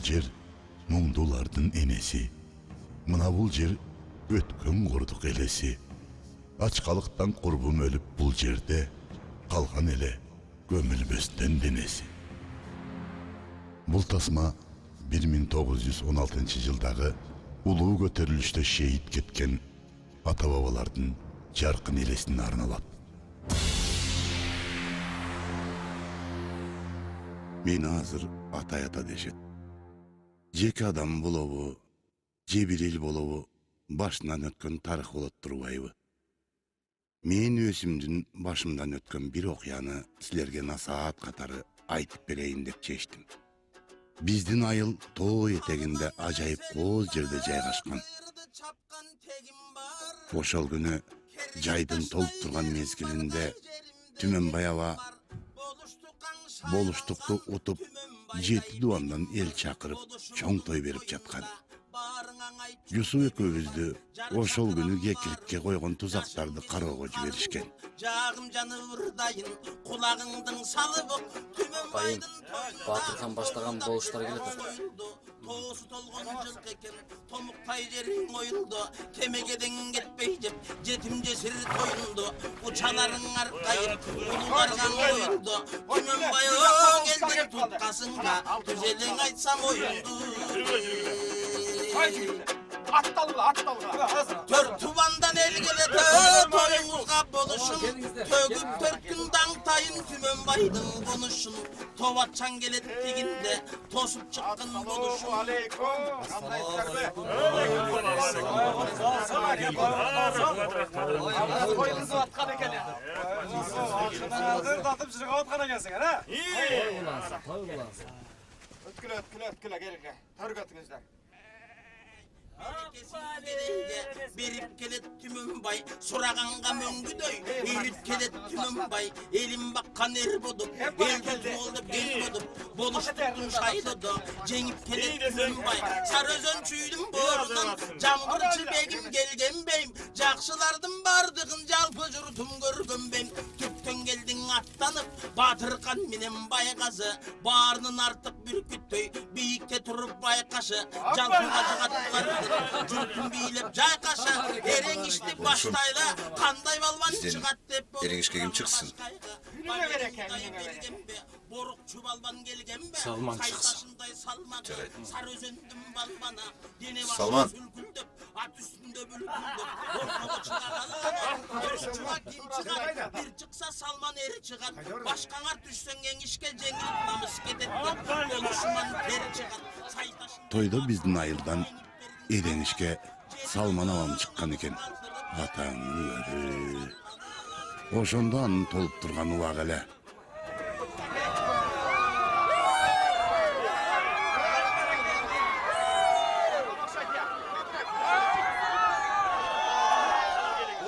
жер мұңдулардың енесі. Мына бұл жер өткен құрдық елесі. Ачқалықтан құрбым өліп бұл жерде, қалған еле көмілбестен денесі. Бұл тасма 1916 жылдағы улуу көтеріліште шейіт кеткен ата-бабалардың жарқын елесіне арналады. Мені азыр атай-ата дешет. Жеке адам болобу, же бир эл болобу, башынан өткөн тарых болот турбайбы? Мен өзүмдүн башымдан өткөн бир окуяны силерге насаат катары айтып берейин деп чечтим. Биздин айыл тоо этегинде ажайып кооз жерде жайгашкан. Ошол күнү жайдын толуп турган мезгилинде Түмөнбай аба болуштукту утуп, 7 дуандан эл чакырып, чоң той берип жаткан. Юсуп экөөбүздү ошол күнү кекиликке койгон тузактарды кароого жиберишкен. Жагым жаны ырдайын, кулагыңдын салып, Байым, Батырхан баштаган болуштар келет. Тоосу толгон жылкы экен, томуктай жериң оюлду, кемегеден кетпей деп, жетим жесир тоюнду, учаларың аркайып, улууларгаң оюлду, Түмөнбайың элдин туткасынга, түзелең айтсам оюлду. Төрт тубандан эл келет, тоюңузга болушун, төгүп төрт күн даңтайын Түмөнбайдын конушун, тобатчан келет дегенде, тосуп чыккан болушун. Берип келет Түмөнбай, сураганга мөңгүдөй, ийип келет Түмөнбай, элин баккан эр болуп, элди тоолдуп эл болуп, болуштуктун шайлоодо жеңип келет Түмөнбай. Сарыөзөн чүйдүн боорунан жамгырчы бегим келгенбейм, жакшылардын бардыгын жалпы журтум көргөнбейм. Түптөн келдиң аттанып, Батырхан менен Байгазы, баарынын артык бүркүттөй, бийикте туруп байкашы, жалпыга жыгаттылар. Жұртын бийлеп жайқаша, ерең ішті баштайла, қандай балбан шығат деп бұл. Ерең ішке кім шықсын? Салман шықсын. Салман. Ат үстінде бүлкілдіп, бір шықса Салман ері шығат, башқаңар түссен еңішке жеңіліп намыс кететті, болушыман тері шығат. Тойда биздин айылдан Еренишке Салман абам чыккан экен. Атаң өрү. Ошондо анын толуп турган убак эле.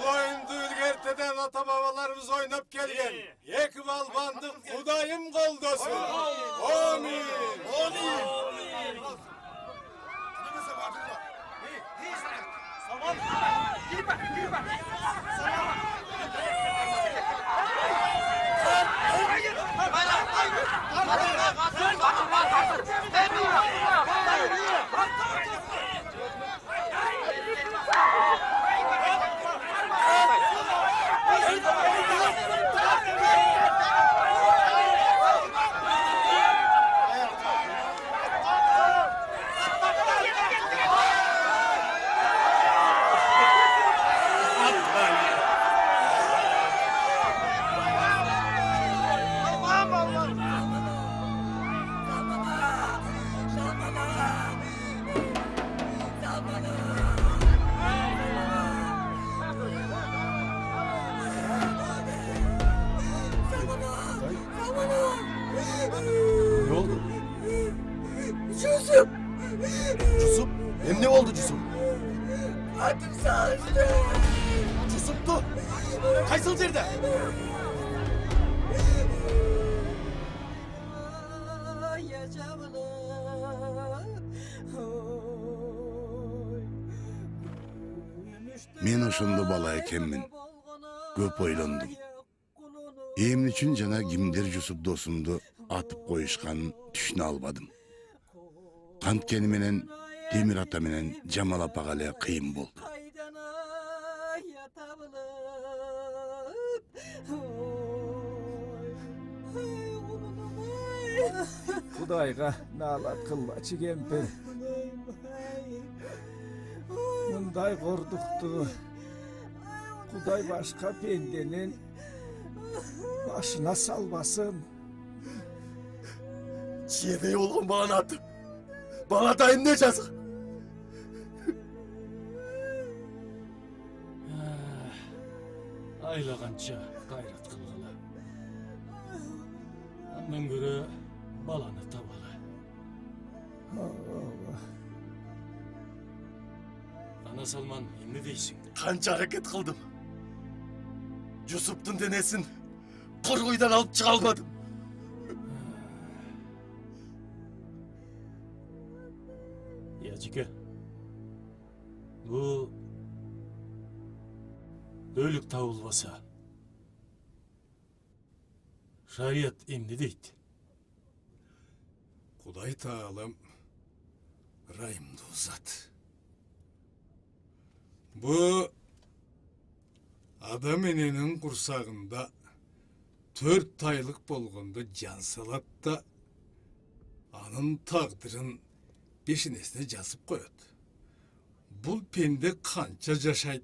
Oyundu ülgerteden ata-babalarımız oynap gelgen. Екі балбанды Құдайым қолдасын. Амин. Амин. Ne oldu? Yusuf! Yusuf? Hem ne oldu Yusuf? Adım sağlıklı. Yusuf'tu. Kaysıl yerde. Мен ошондо бала экенмин. Көп ойлондум. Эмне үчүн жана кимдер Жусуп досумду атып коюшканын түшүнө албадым. Kantkeni menen Temir ata menen Jamal apaga ele kıyın boldu. Kaydana yatabılıp. Kudayga nalat kılbaçı kemper. Bunday korduktu. Kuday başka pendenin başına salmasın. Çiğde oğlum bana attı. Bana da ne yazık. Aylagança gayret kılgıla. Ondan göre balanı tabalı. Ana Salman ne deysin? Kanca hareket kıldım. Yusup'tun denesin. Korkuydan alıp çıkalmadım. Yacıke. Bu dölük tavulbasa. Şariat emni deydi. Kuday tağalım rayımda uzat. Bu adam eninin kursağında 4 aylık bolğunda can salat da anın taqdırın beşinesine жазып koyat. Bul pende kança jaşayt,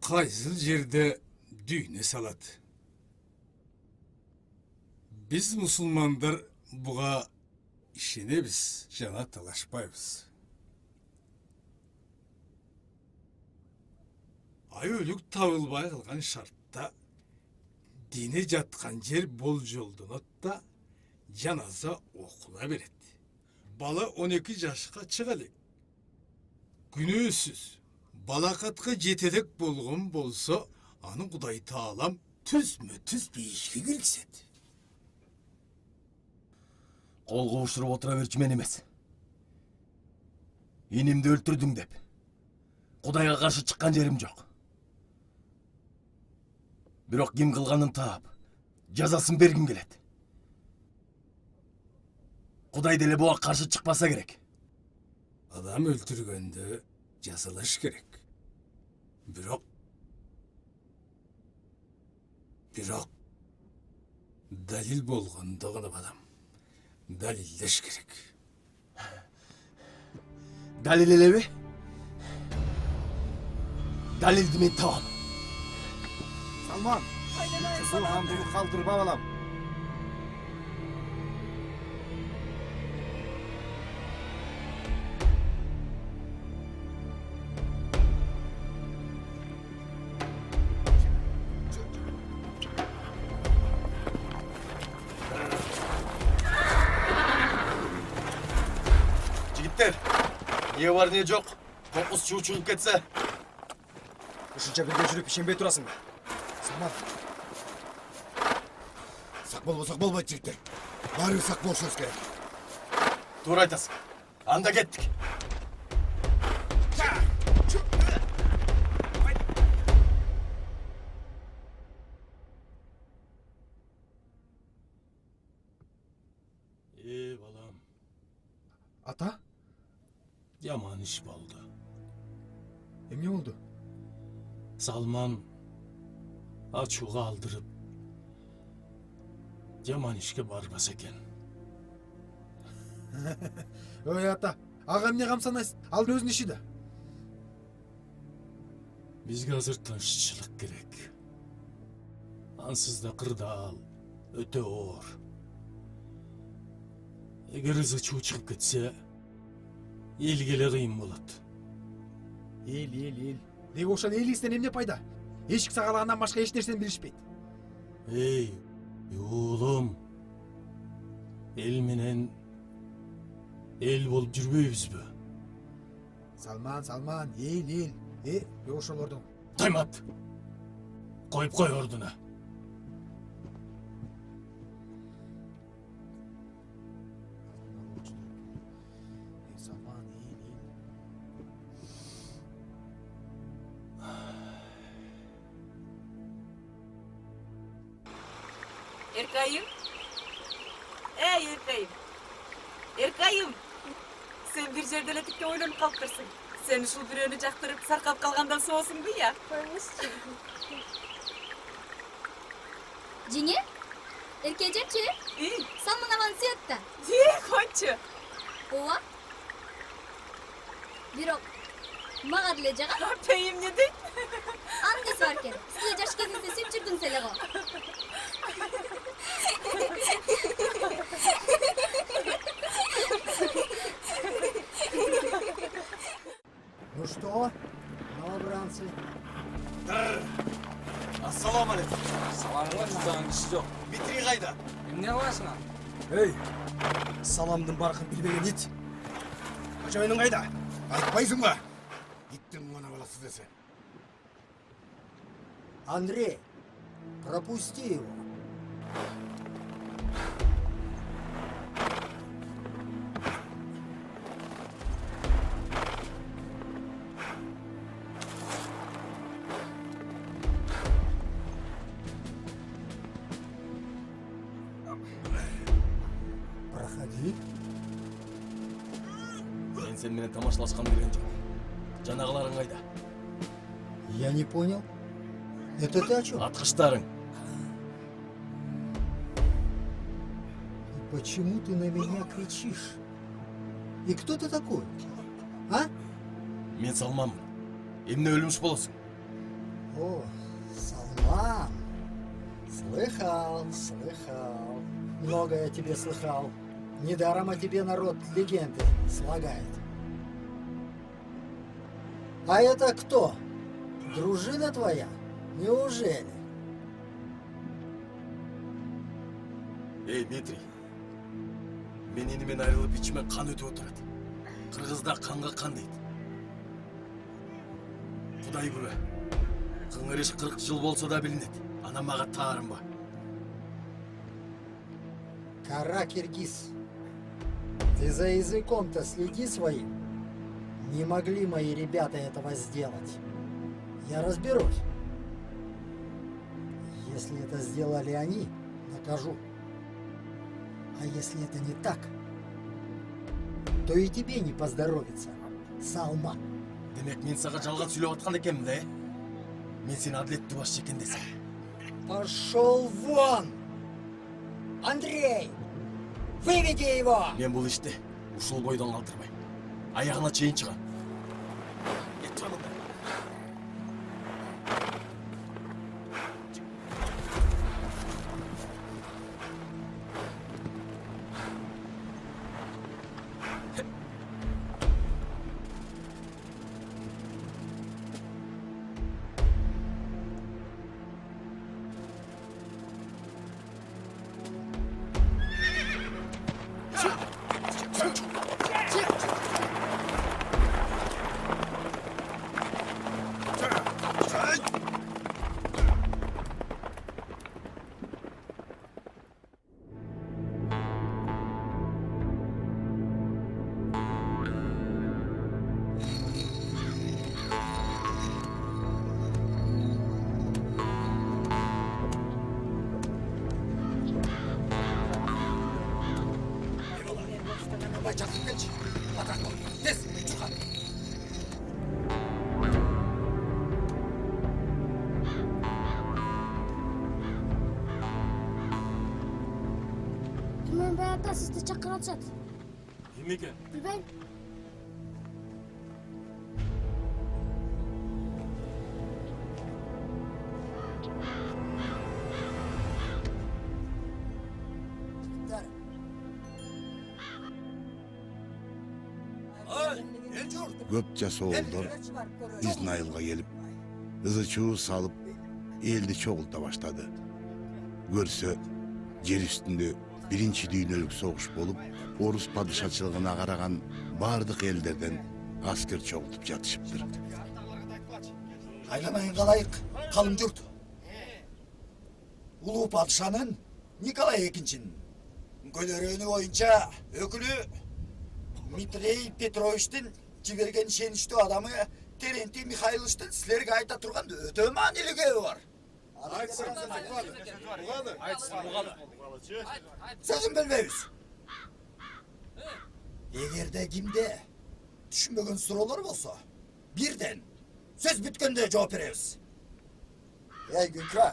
kaysıl jerde düğüne salat. Biz musulmanдар buğa işenebіз, жана талашпайбыз. Ay өлүк табылбай калган шартта дине жаткан жер болжолдонот да жаназа окула берет. Бала 12 жашка чыга элек. Күнөөсүз балакатка жетелек болгон болсо, аны Кудай Таалам түзмө-түз бейишке киргизет. Kol kovuşturup otura berçi men emes. İnimdi öldürdün dep. Kudayga karşı çıkkan jerim yok. Bирок kim kılganын taap, жазасын bергim kelet. Kuday dele buğa karşı çıkmasa gerek. Adam öldürgöndө жазалаш керек. Бирок далил болгондо адам далилдеш керек. Dalil elevi. Dalildi men tamam. Salman, şu hamdını kaldırıp alalım. Jigitler, niye var niye yok? Kokuz çuğ çıkıp ketse. Ушунча бирге жүрүп ишенбей турасың ба? Салман. Sak bolmasak bolmaydı jigitler. Bari sak boluşunuz gerek. Doğru aytasın. Anda gittik. Balam, Ata, yaman iş oldu. emne oldu? Salman açuğa aldırıp yaman işke barbas eken. Öy ata, ağa emne kamsanayсың? Aldın özün işi de. Bizge hazır tınççılık gerek. Ansızda kırdaal, öte oğur. Eğer hızı çuğ çıkıp gitse, elgele kıyım bolat. El. Деги ошол эл исинен эмне пайда? Эшик сагалагандан башка эч нерсени билишпейт. Ey, oğlum. El menen el bolup жүрбөйбүзбү? Салман, эл. Ошолордун. Таймат. Koyup koy orduna. Салман, эл. Erkayım. Ey Erkayım. Erkayım. Sen bir жерде эле тикке ойлонуп калыптырсың. Sen ушул бирөөнү жактырып саркап калгандан соосуңду я. Жеңе? Эркежечи? Салман аван сыятта. Койчу. Ооба. Бирок мага деле жагат. Пейимне дейт. Андес бар экен. Сиз жаш кезиңизде сүйүп жүрдүңүз эле го. Ну что, новобранцы? Ассаламу алейкум. Саламыңыздан иш жок. Митрий қайда? Эмне кыласың? Ей, саламдың барқын білмеген ит. Қожайының қайда? Айтпайсың ба? Иттің мана баласы десе. Андрей, пропусти его. Проходи. Мен сен менен тамашалашкам келген жок. Жанагыларың қайда? Я не понял. Это ты о чем? Атқыштарың. Почему ты на меня кричишь? И кто ты такой? А? Мен Салманмын. Эмне өлүмүш болосуң? О, Салман. Слыхал, слыхал. Много я тебе слыхал. Недаром о тебе народ легенды слагает. А это кто? Дружина твоя? Неужели? Эй, Дмитрий. Мен инимен айрылып ичиме кан өтүп отурат. Кыргызда канга кан дейт. Кудай күбө. Кыңырыш 40 жыл болсо да билинет. Ана мага таарынба. Кара, Киргиз. Ты за языком-то следи своим. Не могли мои ребята этого сделать. Я разберусь. Если это сделали они, накажу. А если это не так, то и тебе не поздоровится, Салман. Демек мен сага жалган сүйлөп аткан экенмин да, Мен сени адилеттүү башчы экен десем. Пошел вон! Андрей! Выведи его! Мен бул ишти ушул бойдон калтырбайм. Аягына чейин чыгам. Тура мында. Çakıp geç. Atak ol. Tez. Çıkar. Мен баягы сизди чакырып атышат. Ким экен? Билбейм. Көп жас оолдор Изнайылга келип, ызы-чуу салып, элди чогулта баштады. Көрсө, жер үстүндө биринчи дүйнөлүк согуш болуп, орус падышачылыгына караган бардык элдерден аскер чогултуп жатышыптыр. Айламайын калайык, калың журт. Улуу падышанын Николай экинчинин көлөрөнү боюнча өкүлү Митрей Петровичтин жиберген шеничтүү адамы Терентий Михайловичтин силерге айта турган өтө маанилиги бар. Сөзүн билбейбиз. Егерде кимде түшүнбөгөн суроолор болсо, бирден сөз бүткөндө жооп беребиз. Эй, Күнкө.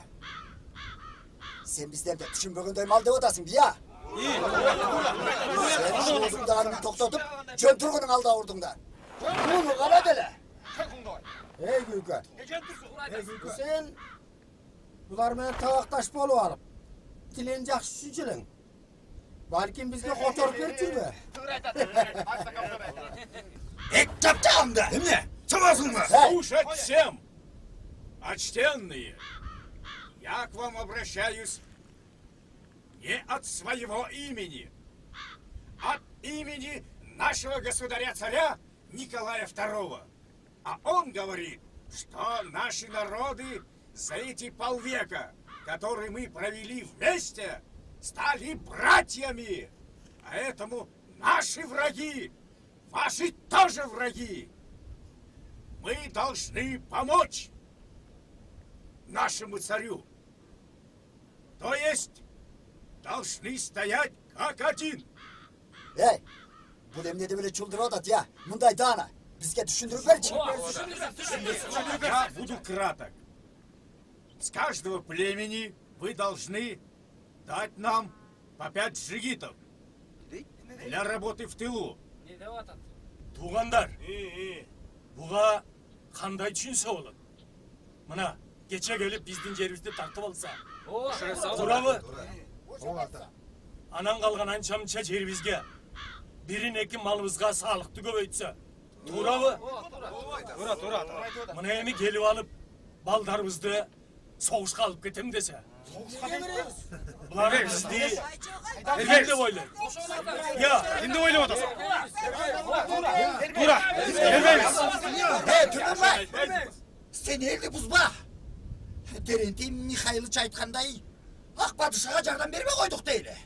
Sen bizlerде түшүнбөгөндөй мал деп атасың, бия? Sen şu ozundanını toktatıp, jön turgunun alda urdunda. Bunu kara dele. Ey Gülkö. Sen bular menen tabaktaş bolup alıp. Tilen jakşı süjülüň. Balkim bizge koçorup berçürbe. Ek taptağımda. Emne? Çabasın mı? Слушать всем! Почтенные, я к вам обращаюсь не от своего имени, от имени нашего государя-царя Николая II. А он говорит, что наши народы за эти полвека, которые мы провели вместе, стали братьями. Поэтому наши враги, ваши тоже враги. Мы должны помочь нашему царю. То есть должны стоять как один. Ey, bu demnede böyle çıldırıyor da ya. Munday dağına. Bizge düşündürüp berçi. Я буду краток. С каждого племени вы должны дать нам по 5 джигитов для работы в тылу. Туғандар, бұға қандай түсінсе болот? Мына, кече келіп біздің жерімізді тартып алса. Турабы? Анан қалған анша-мынша жерімізге бірін екі малымызға салықты көбейтсе. Турабы? Мына эми келіп алып, балдарымызды соғышқа алып кетем десе. Бұлар бізді енді ойлайды. Я, Şimdi öyle odası. Tura, gelmeyiz. Hey, Türkmenbay. Sen eldi buzba. Terenti Mikhailich aytkanday, Akbatışağa jardan berme koyduk deyli.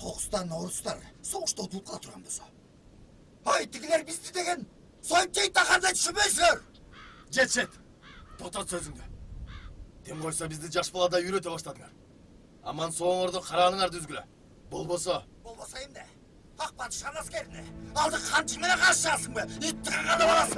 Qoqustan Oruslar soğuşta otulukla turan bozo. Haytigiler bizdi degen, soyup jeyt takarda düşünmeysiler. Jet. Totat sözüңді. Dem koysa bizdi жаш балада үйрөтө баштадыңар. Аман соңорду караныңар дүзгүлө. Болбосо. Болбоса emde. Akbatışan askerini. Aldık kançımına karşılasın be. İttiğin kanı balası.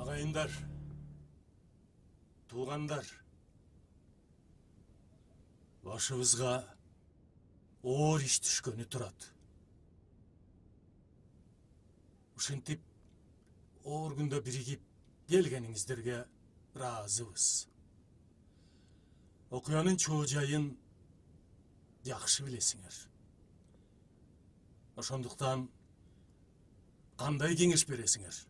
Ағайындар, туғандар, башыбызға оор иш түшкөнү турат. Ушинтип, оор күндө биригип келгениңиздерге ыраазыбыз. Окуянын чоо жайын жакшы билесиңер. Ошондуктан кандай кеңеш бересиңер?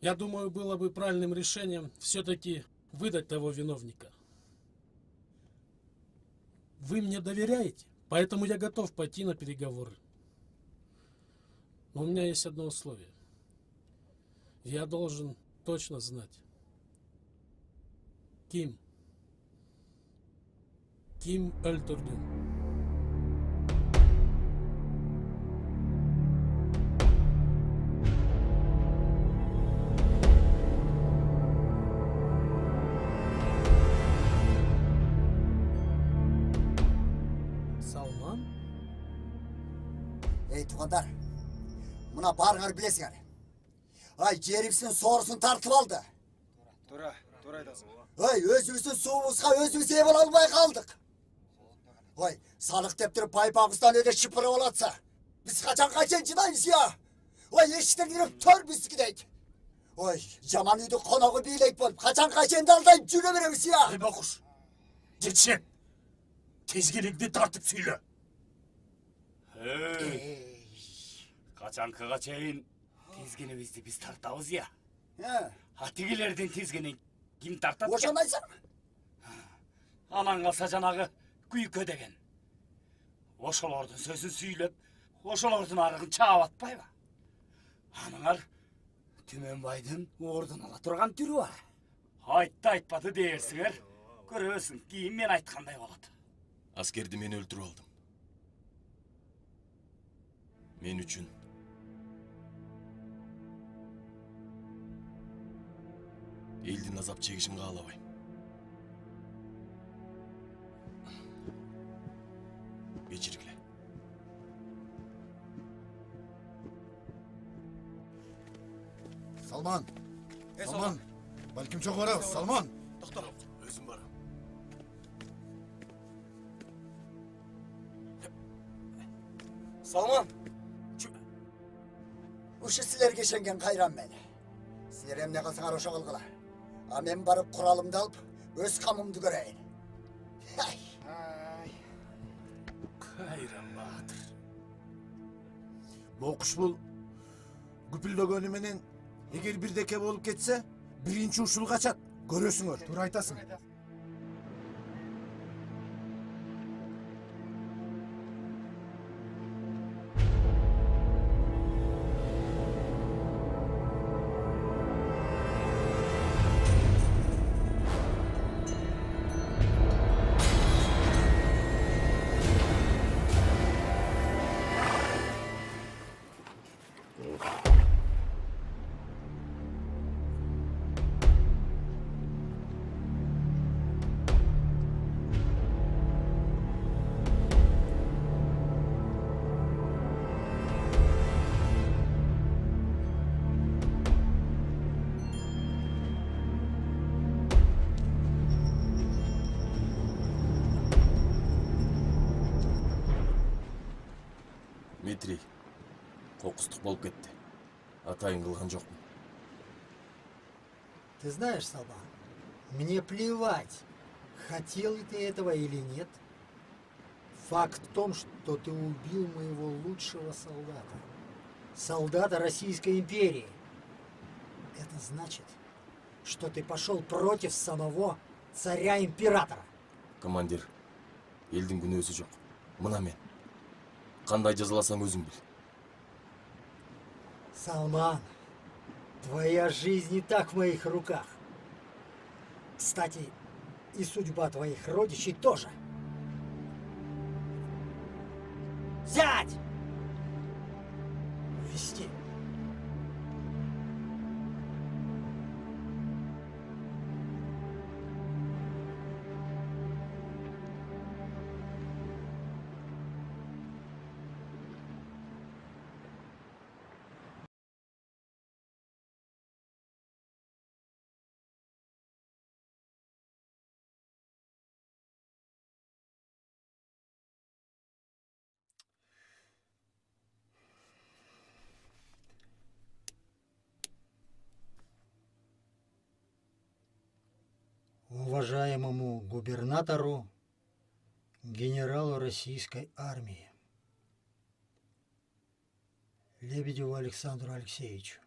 Я думаю, было бы правильным решением все-таки выдать того виновника. Вы мне доверяете, поэтому я готов пойти на переговоры. Но у меня есть одно условие. Я должен точно знать, Ким öldürdü. Ey tuğanlar, buna barğar bilesinger. Ay jerimizin soğurusun tartıp aldı. Tura aytasın. Ay özümüzün suğumuzga özümüz eye bola almay kaldık. Ay salık deptirip paypağımızdan öyle şıpırıp olatsa, biz kaçan çıdayız ya. Ay eşitten girip tör biskideydik. Ay yaman uydu konağı biyleyip bolup, kaçan daldan cüre veremiz ya. Ay bakuş, geçen, tezgilingdi tartıp söyle. Kaçankıga çeyin tezgenimizdi biz tartабыз ya. He. Атигилердин тезгенин ким тартат? Ошону айтсаң. Анан калса жанагы күйкө деген. Ошолордун сөзүн сүйлөп, ошолордун арыгын чаап атпайбы? Аныңар Түменбайдын ордун ала турган түрү бар. Айтты айтпады дээрсиңер. Көрөсүң, кийин мен айткандай болот. Аскерди мен өлтүрүп алдым. Мен үчүн. Элдин азап чегишин каалабайм. Кечиргиле. Салман! Салман! Балким чоң барабыз, Салман! Токтор, өзүм барам. Салман! Ушу силерге ишенген кайран мен. Силер эмне кылсаңар ошо кылгыла. А мен барып куралымды алып, өз камымды көрөйүн. Кайран Баатыр. Моқуш бул күпүлдөгөнү менен эгер бирдеке болуп кетсе, биринчи ушул качат. Көрөсүңөр. Туура айтасың. Дмитрий, кокустук болуп кетти. Атайын кылган жокмун. Ты знаешь, Салман, мне плевать, хотел ли ты этого или нет. Факт в том, что ты убил моего лучшего солдата. Солдата Российской империи. Это значит, что ты пошел против самого царя-императора. Командир, элдин күнөөсү жок. Мына мен. Кандай жазаласаң өзүң бил. Салман, твоя жизнь не так в моих руках. Кстати, и судьба твоих родичей тоже. Сядь! Увести. Уважаемому губернатору, генералу российской армии Лебедеву Александру Алексеевичу.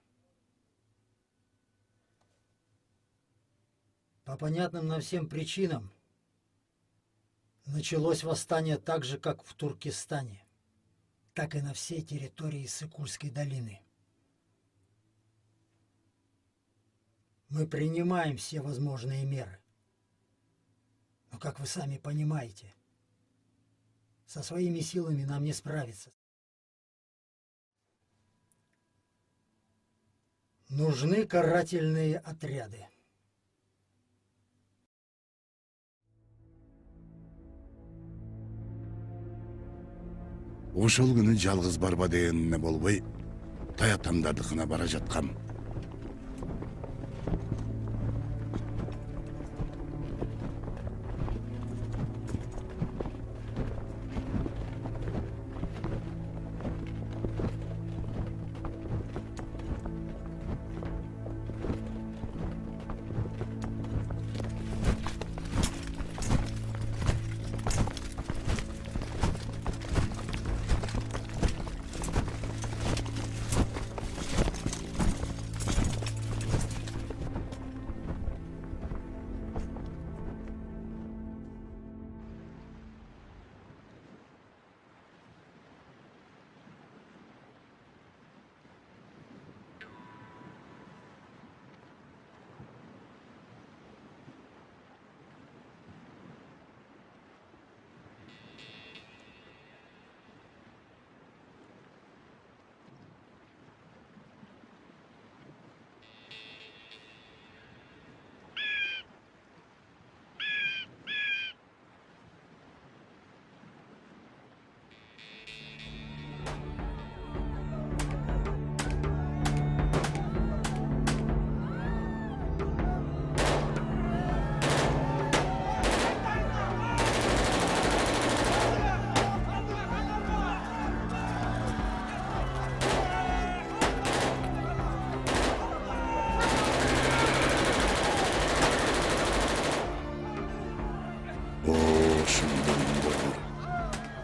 По понятным нам всем причинам началось восстание так же, как в Туркестане, так и на всей территории Иссык-Кульской долины. Мы принимаем все возможные меры. Но, как вы сами понимаете, со своими силами нам не справиться. Нужны карательные отряды. Ошол күнү жалгыз барба дегенине болбой, таятамдардыкына бара жаткам.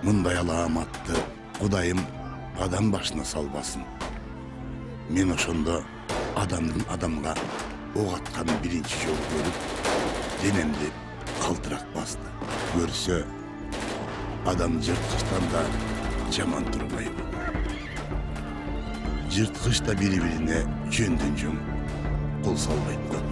Мындай аламатты Кудайым адам башына салбасын. Мен ошондо адамдын адамга ок атканын биринчи жолу көрүп, денемди калтырак басты. Көрсө, адам жырткычтан да жаман турбайбы. Жырткыч да бири-бирине жөндөн жөн кол салбайт да.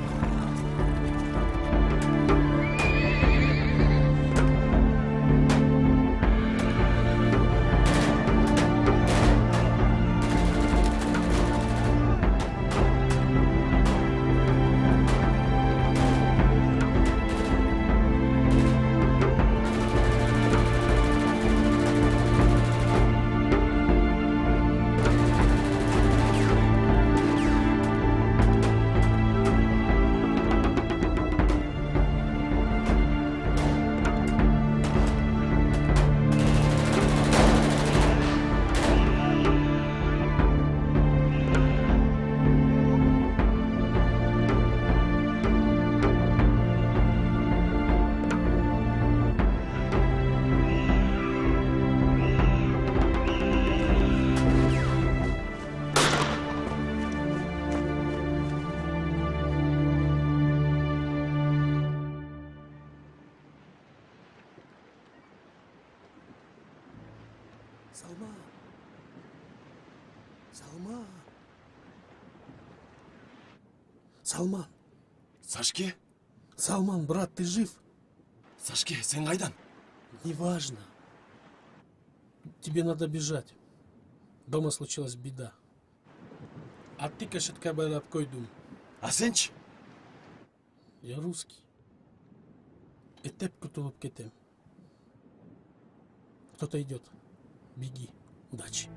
Салман. Салман. Салман. Сашке? Салман, брат, ты жив? Сашке, сен кайдан? Неважно. Тебе надо бежать. Дома случилась беда. А ты кашетка байлап койдум. А сенчи? Я русский. Этеп кутулуп кетем. Кто-то идет. Беги. Удачи.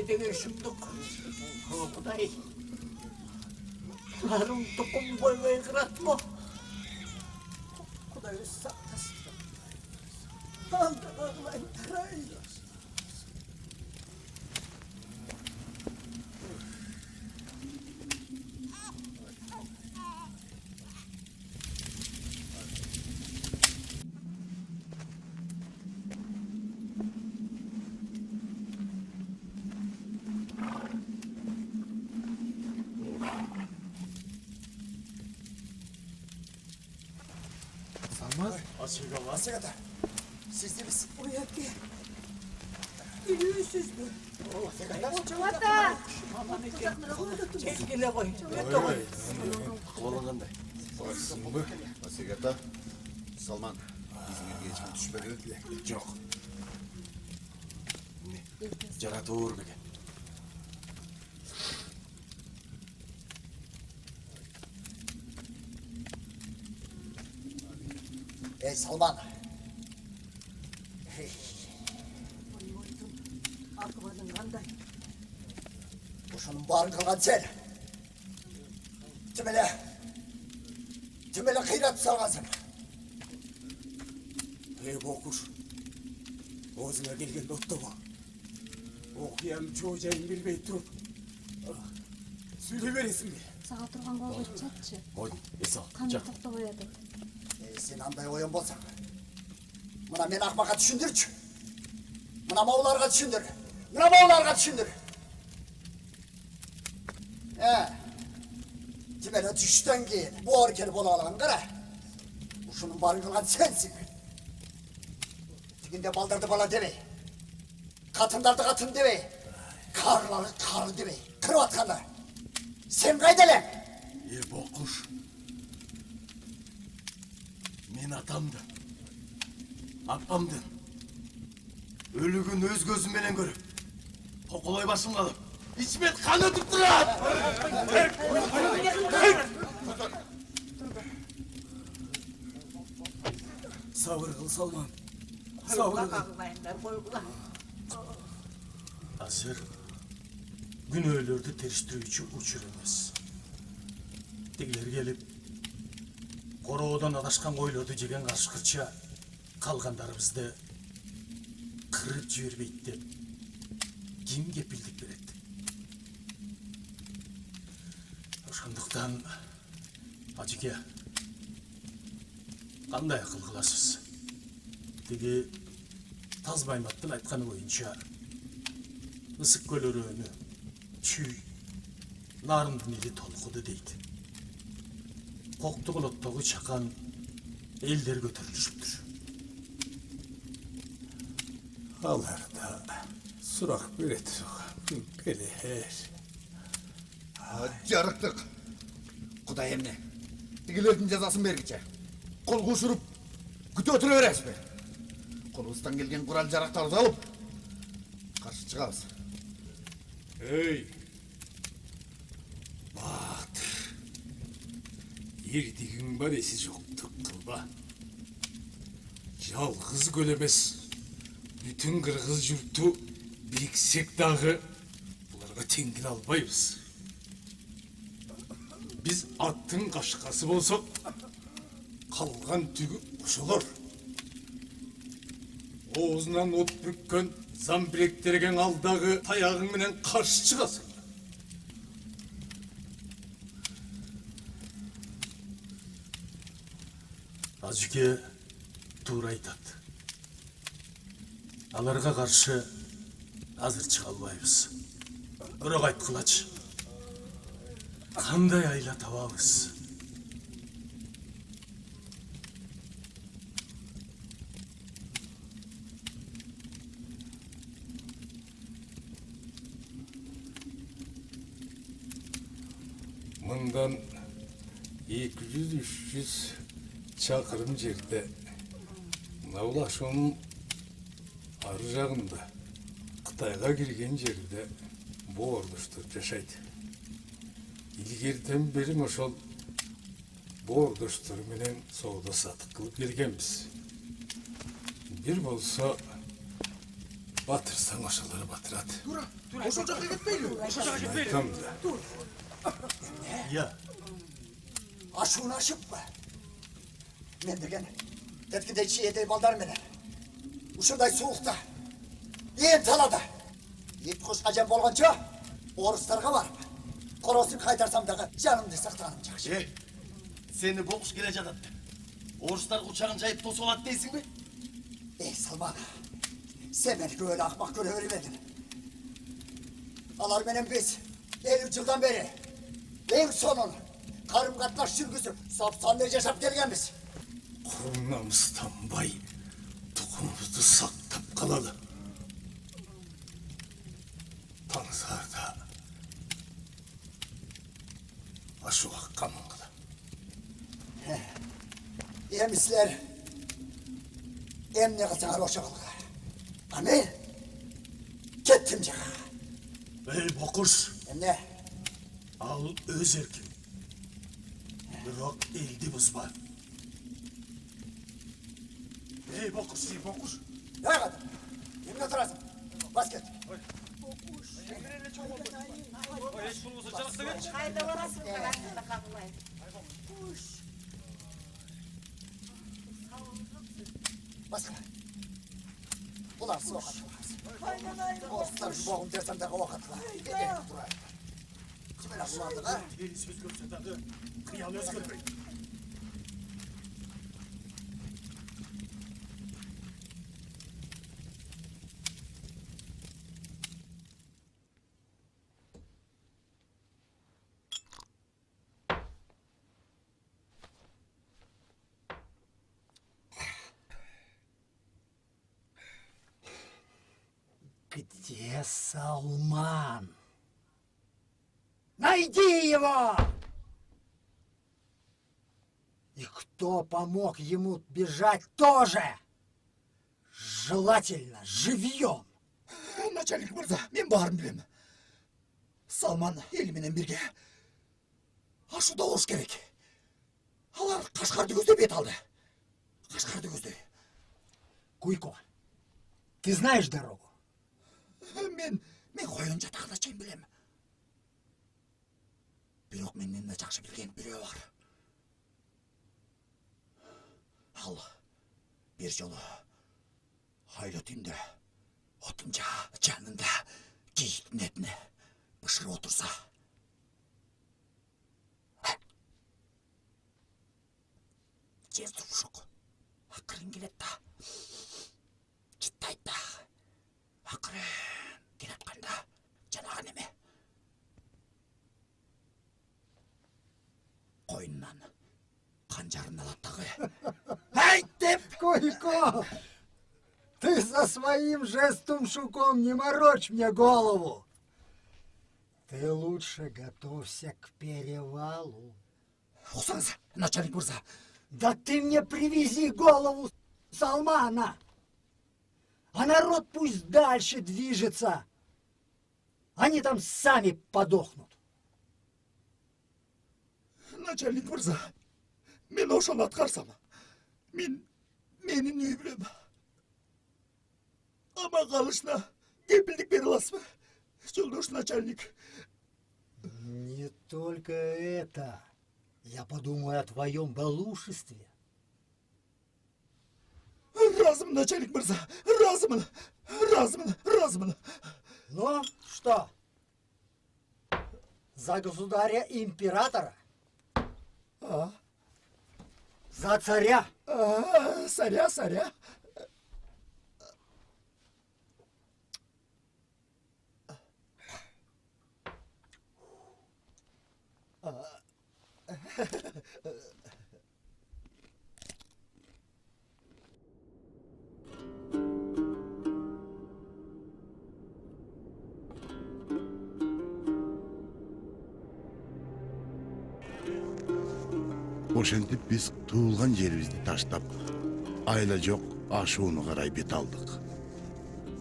деген шындық. О, Құдай. Құларың тұқым боймай қырат ма? Құдай сақтасын. Алдыға қылай тұрай. Асығада, сіз деміз. Ой, әке. Келесіз бі? Чувата! Келе ғой. Қолың қандай? Асығата, Салман, ізіңерге ешкім түшпеді? Жоқ. Жарату өрмеген. Ey Salman. Akıbadın қандай? Ошоның барын қылған сен. Тімелі қиратып салғансың. Ей Бокуш, өзіңе келген оттығы. Оқиям жол-жайын білмей тұрып, сөйлей бересің бе? Саға тұрған қолға жатшы. Ой, Есал, Қандай тоқтап ояды? Сен андай ойын болсаң, мына мен ақмақа түсіндірші. Мына мауларға түсіндір. Тимелі түштен кейін бұғыр келіп бола алған қара. Ушының барын қылған сенсің. Дегенде балдарды бала демей, қатындарды қатын демей, қарлары қарлы демей, кіріп атқандар. Сен қайдален? Бокуш, мен атамды, апамды, өлігін өз көзімменен көріп, қоқылай басым қалып, içimen kan ötüp durar. Sabır kıl Salman. Sabır kıl. Azır gün öylerde teriştirici uçur emez. Digiler gelip Koroğudan adaşkan koyladı jegen karşıkırça kalgandarыбызды kırıp жибербейт деп ким кепилдик берет? Ошондуктан ажеке кандай акыл кыласыз? Тиги Таз Байматтын айтканы боюнча ысык көлөрөөнү чүй нарындын эли толкуду дейт. Коктугулоттогу чакан элдер көтөрүлүшүптүр. Алар да сурак берет. Келер. Жарықтық. Құдай емне. Дегелердің жазасын бергіче. Қол қушырып, күті өтірі бересіз бе? Қолымыздан келген құрал жарақтарды алып, қаршы шығамыз. Ey! Батыр! Ердігің бар есі жоқтық қылба. Жалғыз көлемес. Bütün Kırgız jurtu biriksek dağı bularga tengin albayız. Biz attın kaşkası bolsak kalgan tügü uşulur. Oğuzundan ot bürkken zam birektergen aldağı tayağın menen karşı çıkasın. Azıcık tuğra aytat. Аларга каршы азыр чыга албайбыз. Бирок айткылачы. Кандай айла табабыз? Мындан 200-300 çakırım жерде Навлашонун ары жағында Қытайға кірген жерде боордуштар жашайды. Илгерден бери ошол боордуштар менен соода сатык кылып келгенбиз. Бир болсо батырсаң ошолор батырат. Тура Ошол жакка кетпейлиби? Ошол жакка кетпейлиби? Там да. Иә. Ашуын ашып ба. Мен деген теткідей шиедей балдар менен. Ушундай суукта, ен талада. Ет кош ажам болгончо, орустарга барып, коросун кайтарсам дагы жанымды сактаганым жакшы. Сени болуш келе жатат. Орустар учагын жайып тосуп алат дейсиңби? Салман, sen meni böyle akmak görebilmedin. Alar benim biz 50 yıldan beri en sonun karım katlaş sürgüsü sapsanları yaşap gelgenmiz. Kurnamustan bay, tukumumuzu saktap kalalı. Tanzarda aşuğa kanunlu. Yemisler emne kızına roşalığa. Amin. Kettim cağa. Ey bokuş. Ne? Al öz erkin. Bırak eldi buzma. Ey bokuş, ey bokuş. Ne kadar? Yemin oturasın. Basket. Hayda orası karanlıkta kalmayın. Басқа. Бұлар соғат. Орыстар жұбағым дерсем дағы уақытла. Келен тұрайын. Кімел ашыландыға? Сөз көрсе дағы қиял өзгермейді. Где Салман? Найди его! И кто помог ему бежать тоже? Желательно живьем. Начальник мырза, мен барын білем. Салман елменен бірге ашуда олуш керек. Алар Қашқарды көздеп бет алды. Қашқарды көздеп. Куйко, ты знаешь дорогу? Мен қойын жатағына чейін білем. Бирок менен да жакшы билген бирөө бар. Ал бир жолу айлы түндө отунча жанында кийиктин этине бышырып отурса, жер турушук акырын келет да, жыттайт да, акырын келатканда жанагы неме койнунан канжарын алат дагы. Айт деп! Куйко, ты со своим жестом-шуком не морочь мне голову. Ты лучше готовься к перевалу. Уксаңыз, начальник мырза. Да ты мне привези голову Салмана, а народ пусть дальше движется. Они там сами подохнут. Начальник мырза, мен ошону аткарсам, менин үй билем. Ама калышына кепилдик бере аласызбы, жолдош начальник? Не только это. Я подумаю о твоем балушестве. Разумно, начальник мырза, разумно. Ну, что? За государя-императора? А? За царя? Царя. Ошентип биз туулган жерибизди таштап, айла жок ашууну карай бет алдык.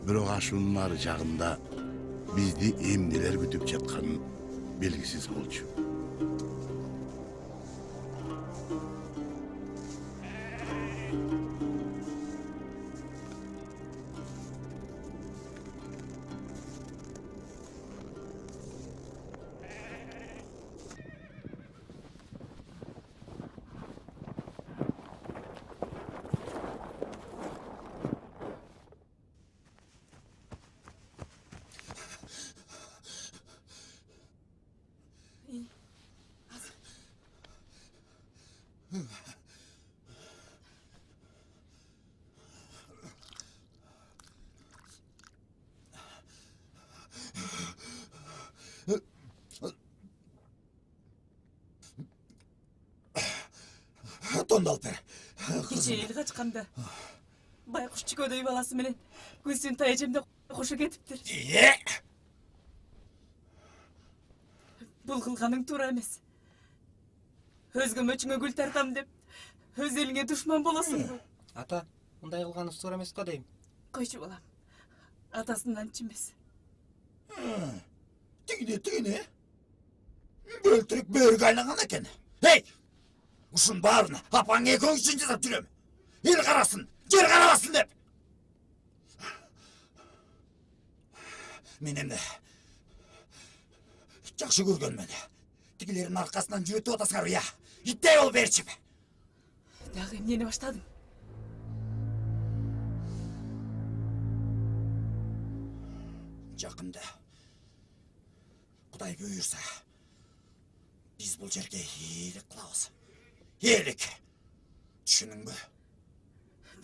Бирок ашуунун ары жагында бизди эмнелер күтүп жатканы белгисиз болчу. Тондалпы. Кече ел качканда байкуш чүкөдөй баласы менен Гүлсүн тайжемде кошо кетиптир. Бул кылганың туура эмес. Өзгө мөчүңө гүл тартам деп өз элиңе душман болосуңбу? Ата, мындай кылганыбыз туура эмес го дейм. Койчу балам. Атасынан чимес. Тигине. Бөлтүрүк бөргө айланган экен. Эй! Ушун баарына апаң экөөң үчүн жасап жүрөм. Эл карасын, жер карабасын деп. Мен эмне жакшы көргөнмөн. Тигилердин аркасынан жүрөтүп атасыңар я. Иттей болуп берчип. Дагы эмнени баштадың? Жакында Кудай буйрса биз бул жерге ийгилик кылабыз. Ийгилик. Түшүнүңбү?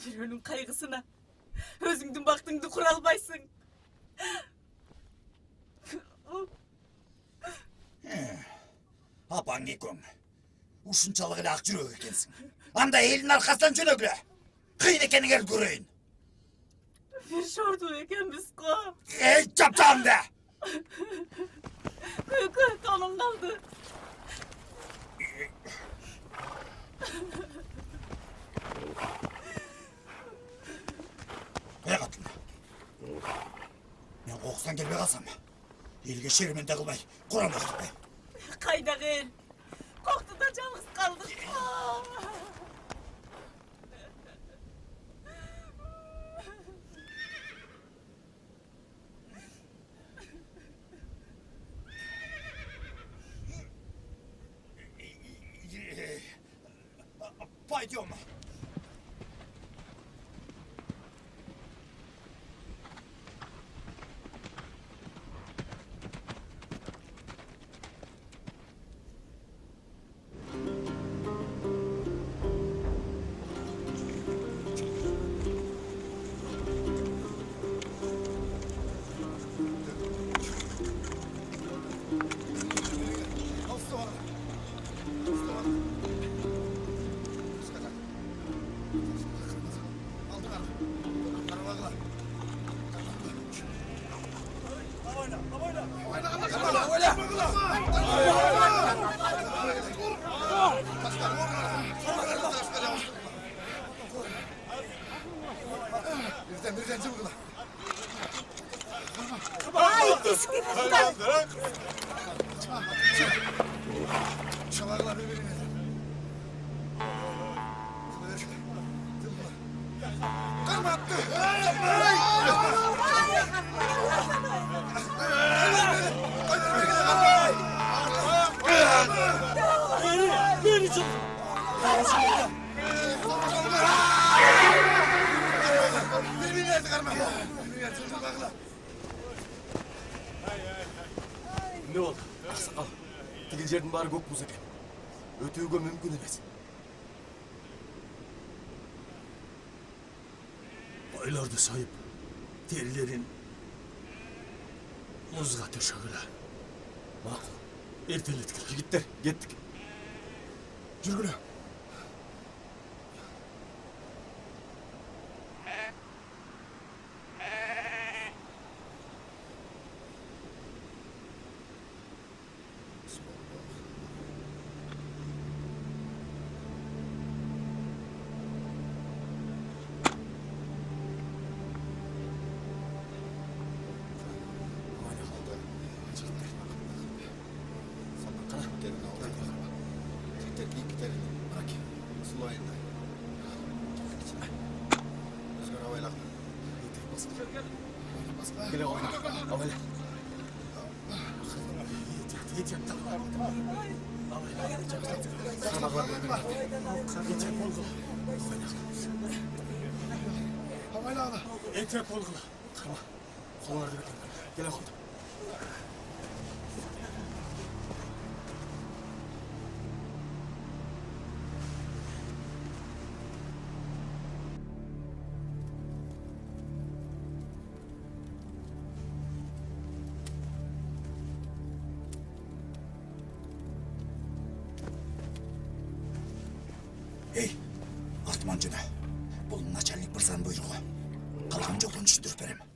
Бирөөнүн кайгысына өзүңдүн бактыңды кура албайсың. Апаң экөөң ушунчалык эле ак жүрөк экенсиң. Анда элдин аркасынан жөнөгүлө. Кыйын экениңерди көрөйүн. Бир шордуу экенбиз го. Эй, чапчамда! Көкө тонун калды. Эй катын. Мен кокустан келбей калсам, элге шеременде кылбай, Куран окутпай. Кайдагы эл? Коктуда жалгыз калдык. Пойдем. Birden cıvıkla. Ay, diskin. Çalarlar birbirine. Karma attı. Beni çok. Birbirine karma. Birbirine cıvıkla. Ne oldu? Ақсақал, тигил жердің бары көк мұз екен. Өтеуге мүмкін емес. Байларды сайып, терілерін мұзға төшөгілі. Мақұл. Ертелеткілі. Жігіттер, кеттік. Жүргілі. Келе ойна. Абайла. Абайла ала. Етек болғылы. Қарма. Қолыңарды бекем. Келе қойды. артыман жөнө. Бул начальник мырзанын буйругу. Калган жолдон түшүндүрүп берем.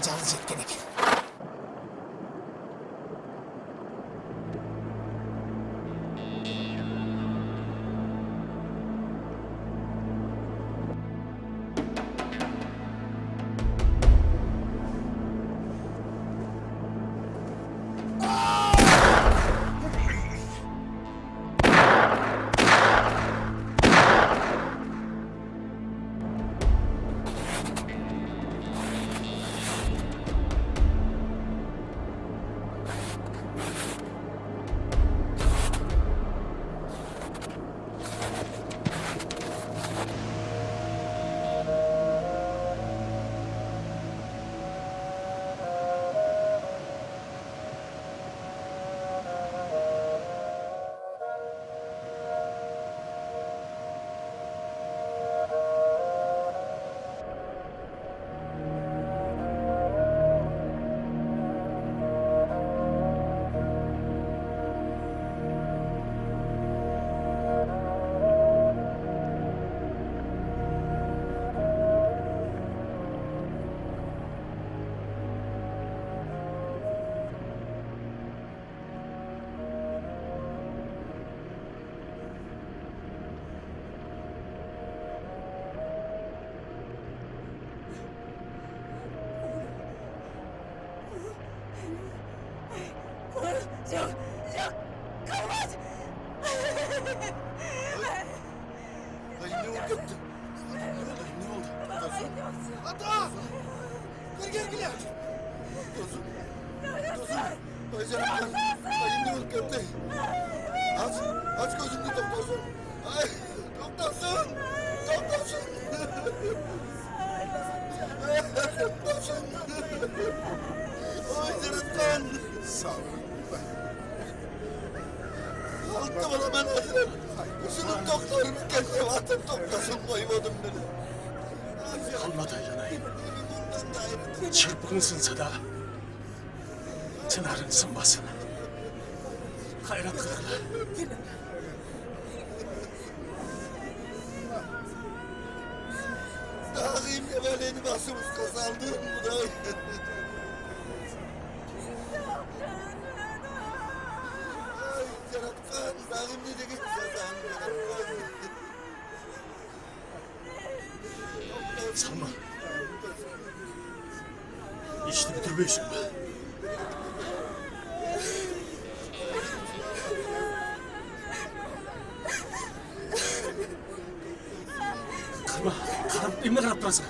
Acılı жеткен екен. Aç gözünü doktorsun. Ay, doktorsun. Doktorsun. Doktorsun. Ay Cırıtkan. Sağ ol. Altta bana ben hazırım. Şunun doktorunu kendine atıp doktorsun koymadım beni. Kalmadı yanayım. Çırpın sınsa da çınarın sınmasın. Hayrat kırıklı. Dağıyım emeleni başımız kazandım bu da. Ay Cırıtkan, dağıyım ne de kazandım Cırıtkan. Salma. İşte bitirmeysin be. Kırma, karım değil mi karaptansın?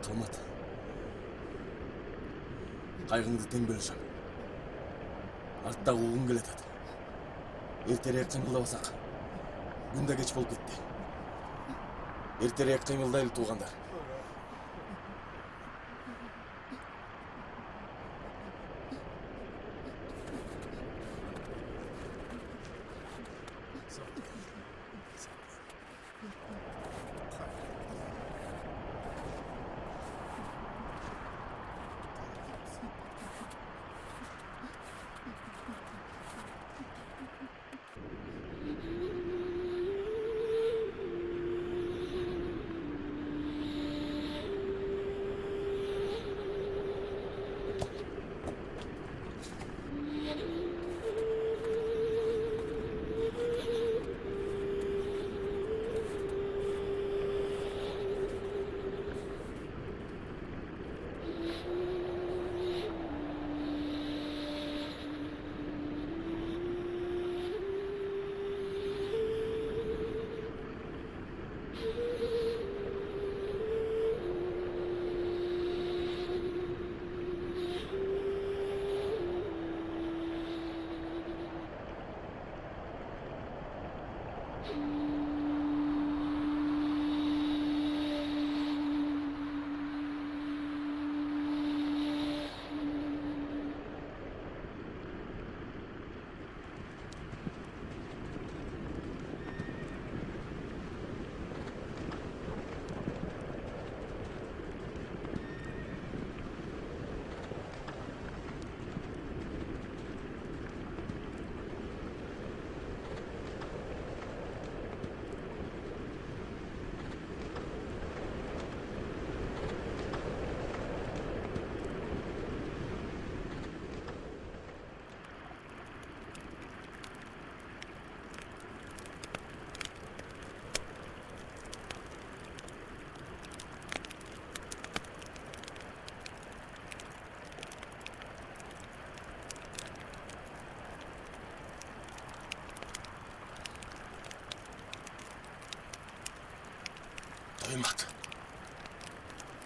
кылмат. Кайгыңды тең бөлүшөм. Арттагы угун келатат. Эртерээк кыймылдабасак, күн да кеч болуп кетти. Эртерээк кыймылдайлы туугандар.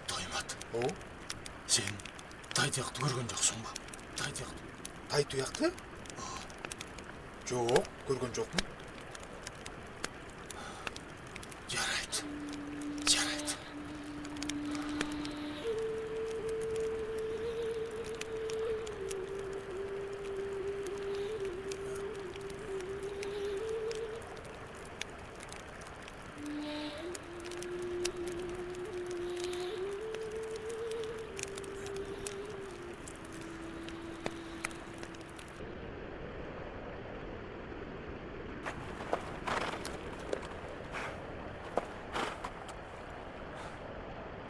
Тоймат. О? Сен тайтыяқты көрген жоқсың ба? Тайтыяқты. Тайтыяқты? Жоқ, көрген жоқпын. Жарайды. Жарайды.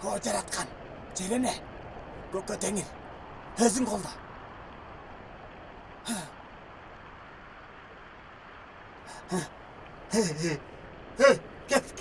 О, жаратқан, жерене, көкке теңір, өзің қолда. Кет.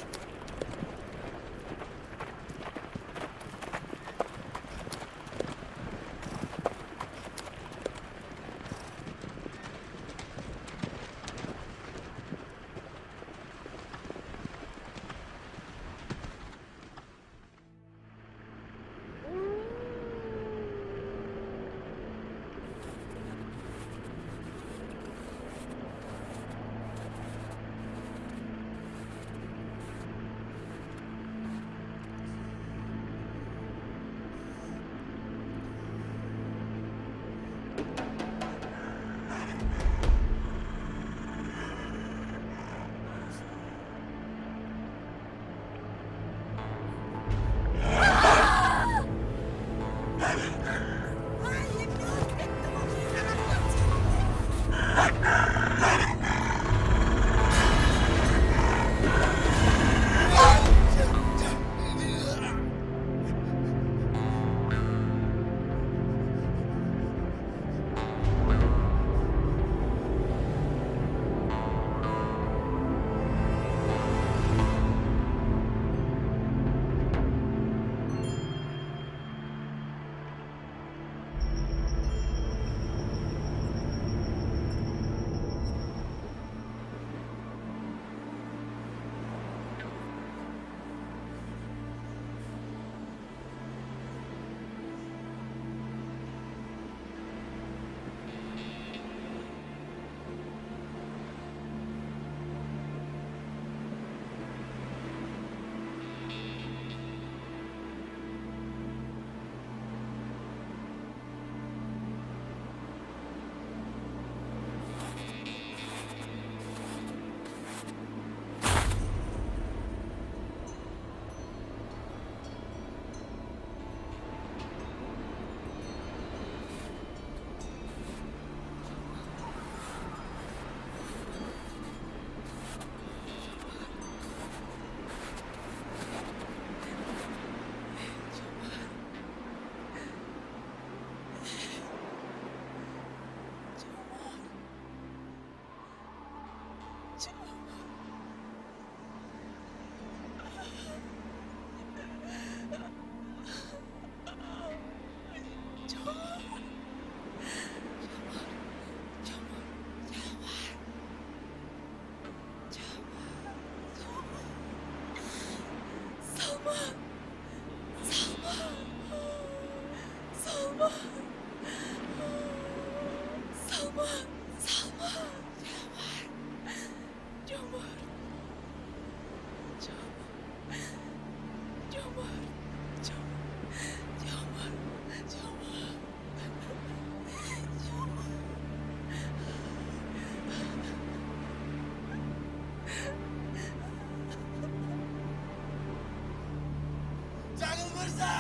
Жаңыл мырза!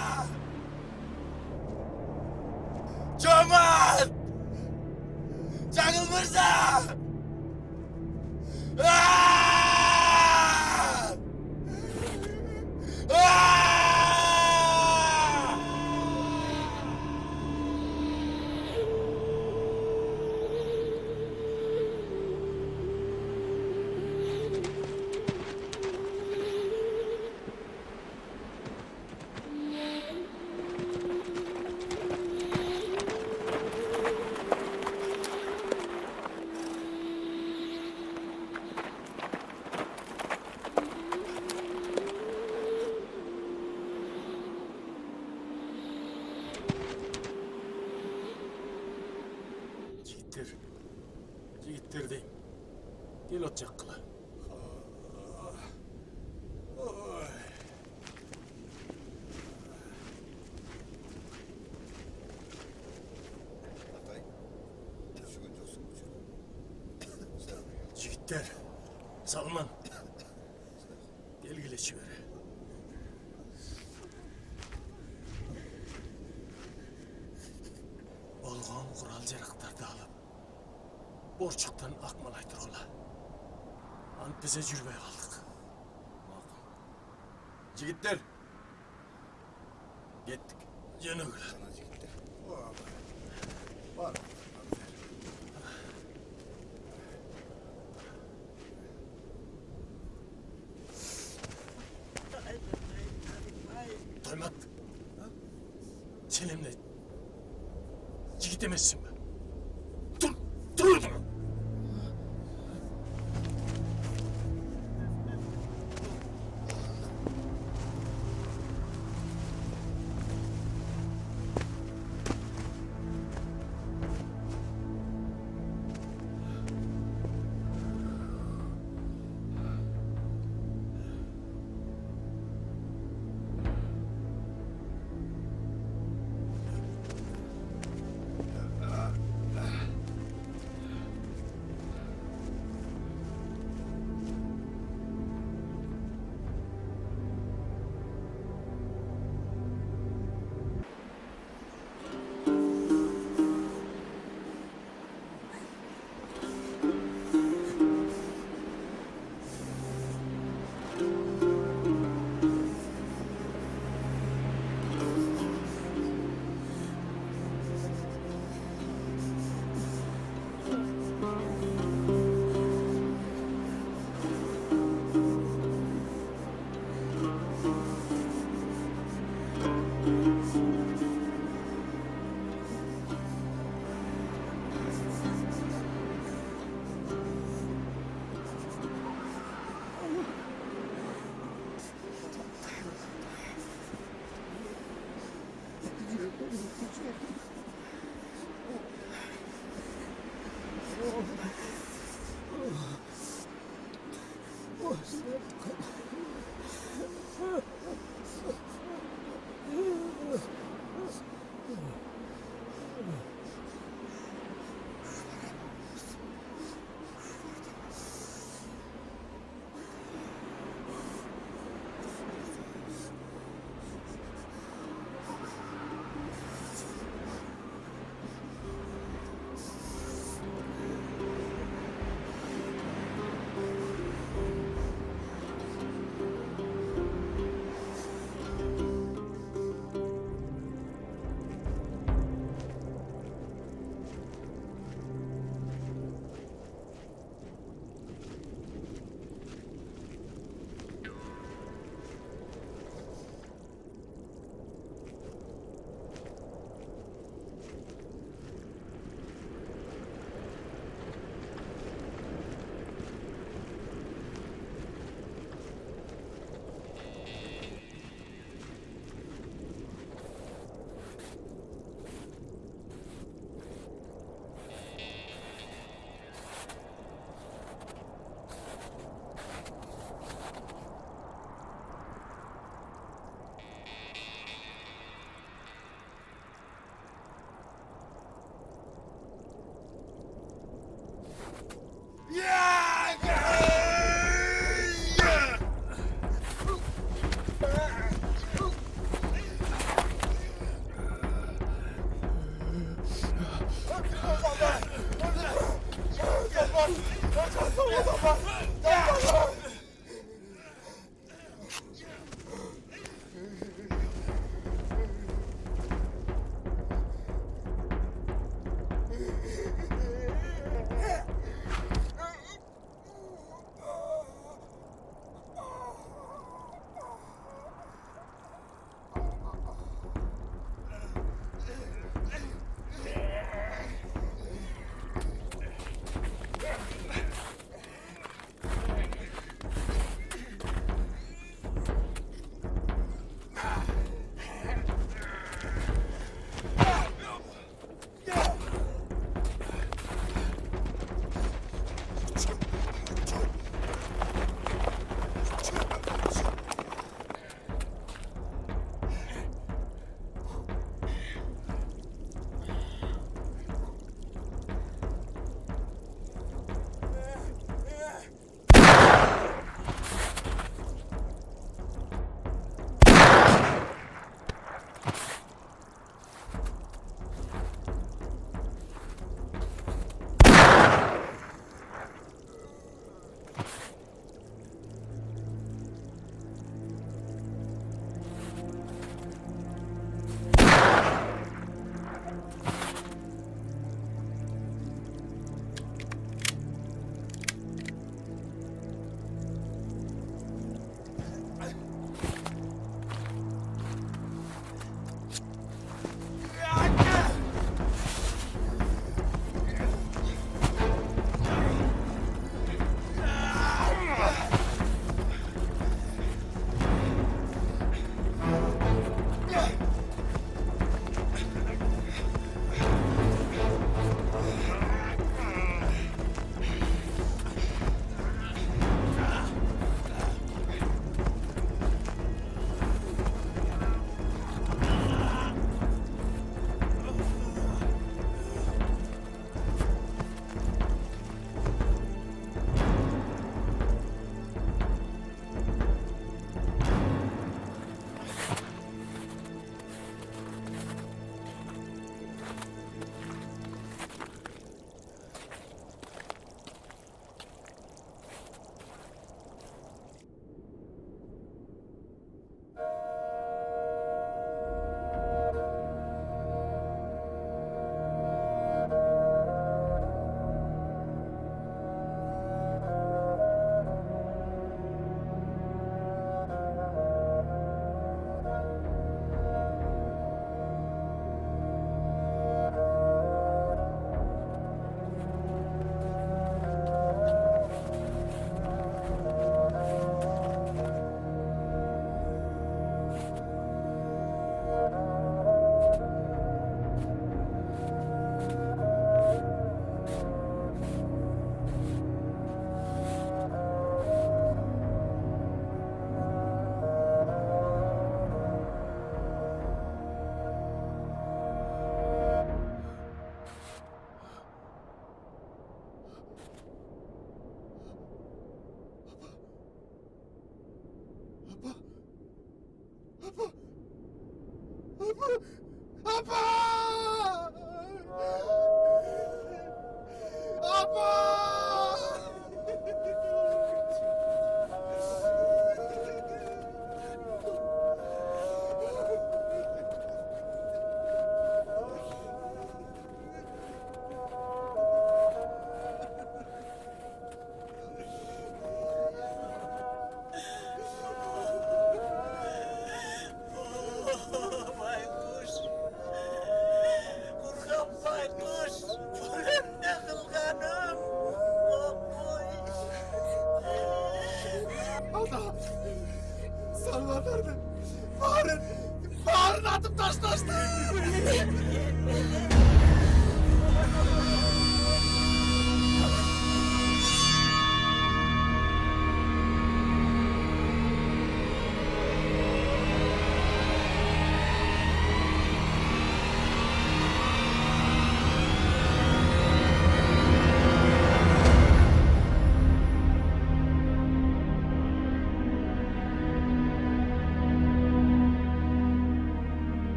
Жомарт! Жаңыл мырза! Жігіттер дейм. Кел от жаққыла. Атай, түсіген жоқсың бұл Жігіттер, Салман. Келгіле жібері. Болған құрал жарақтарды алып, борчуктан акмалай тургула. Ант бизе жүрбөй калдык. Жигиттер! Кеттик. Жөнөгүлө. Жана жігіттер. Бар. Тоймат. Сен эмне жигит эмессиңби? Тур өзүңө.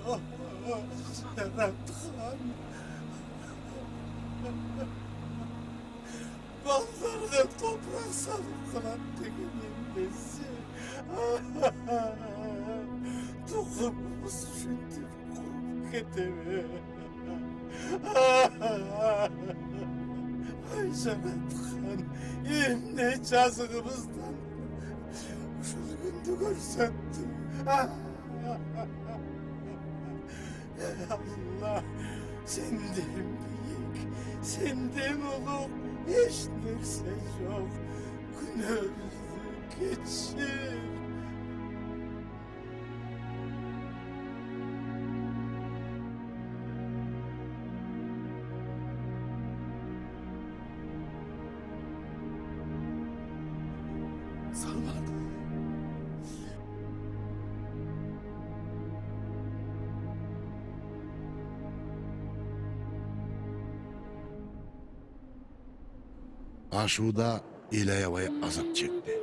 Serhatхан. Ballarına toprak salıp kalan tekenin nesi. Tohumumuz şimdi kurup keteme. Ay Serhatхан, ne cazığımızdan şu günde görsettim. Allah, senden büyük, senden uluq, hiç nerse yok. Günümüzü geçir. Salman. Aşuda İlayavay azap çekti.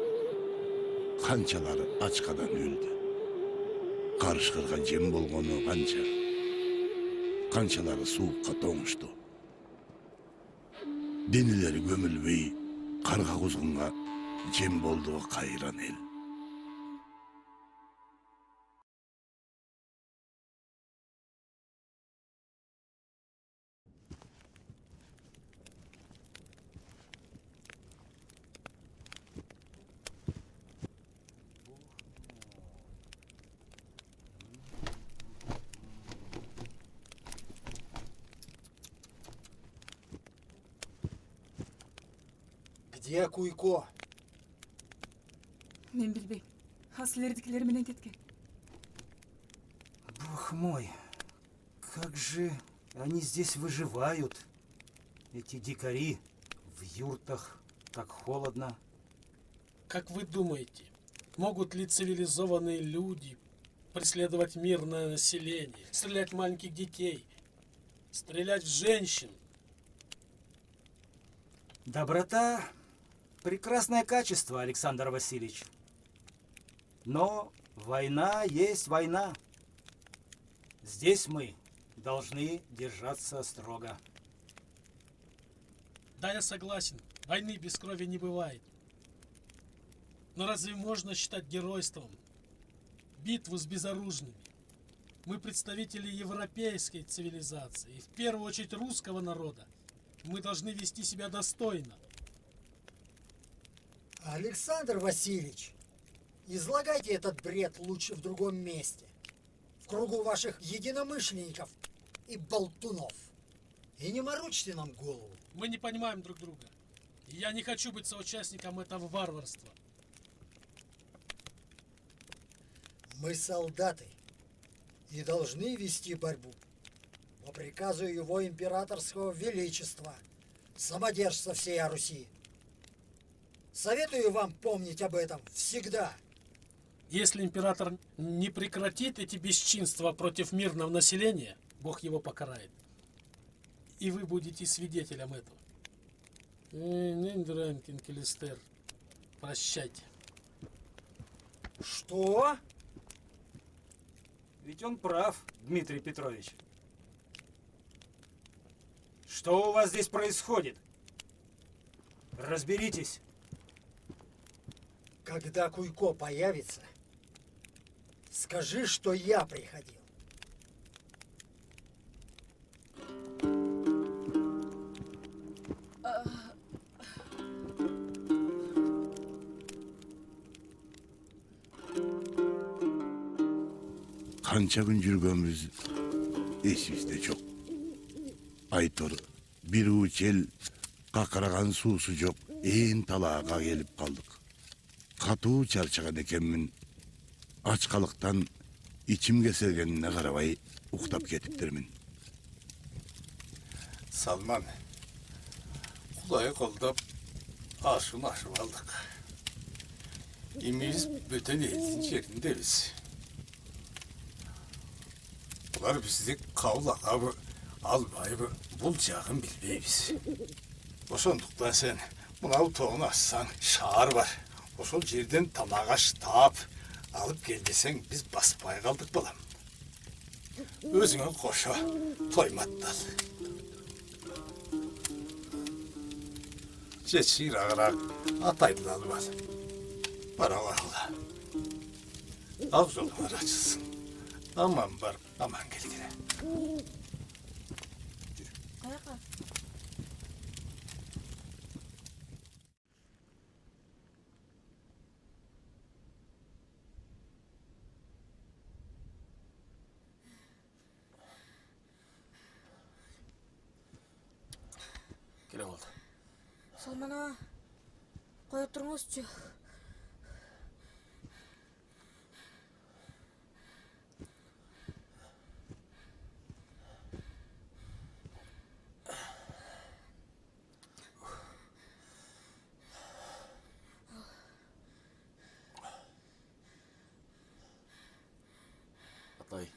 Kançaları açkadan öldü. Karışkırga cem bolgonu kança. Kançaları soğukka toңuştu. Denileri gömülbey, karga kuzgunga cem bolduğu kayran el. Где Куйко? Мен билбейм. Силердикилер менен кеткен. Бог мой, как же они здесь выживают, эти дикари, в юртах, так холодно. Как вы думаете, могут ли цивилизованные люди преследовать мирное население, стрелять в маленьких детей, стрелять в женщин? Доброта — прекрасное качество, Александр Васильевич. Но война есть война. Здесь мы должны держаться строго. Да, я согласен, войны без крови не бывает. Но разве можно считать геройством битву с безоружными? Мы представители европейской цивилизации, и в первую очередь русского народа. Мы должны вести себя достойно. Александр Васильевич, излагайте этот бред лучше в другом месте. В кругу ваших единомышленников и болтунов. И не морочьте нам голову. Мы не понимаем друг друга. И я не хочу быть соучастником этого варварства. Мы солдаты и должны вести борьбу по приказу его императорского величества, самодержца всей Руси. Советую вам помнить об этом всегда. Если император не прекратит эти бесчинства против мирного населения, Бог его покарает. И вы будете свидетелем этого. Нендранкин Келестер, прощайте. Что? Ведь он прав, Дмитрий Петрович. Что у вас здесь происходит? Разберитесь. Когда Куйко появится, скажи, что я приходил. Kança gün жүргөнбүз эсибизде жок. Айтор бир учел какыраган суусу жок ээн талаага келип калдык. Катуу чарчаган экенмин. Ачкалыктан ичим кесергенине карабай уктап кетиптермин. Salman, Құдай қолдап ашып алдық. Еміз бөтен елдің жеріндеміз. Бұлар бізді қаулаға алмайбы, бұл жағын білмейміз. Осондықтан сен мынау тоғын ассаң, шаар бар. Осол жерден тамақ аш таап, алып кел десең, біз баспай қалдық балам. өзіңе қоша тойматтал. Жетшігірағырақ атайдың албады. Бара бағыла. Ақ жолыңар açılsın. Aman бар, aman келгере. Қаяққа? Келе болды. Салман аға, қоя тұрыңызшы. Атай,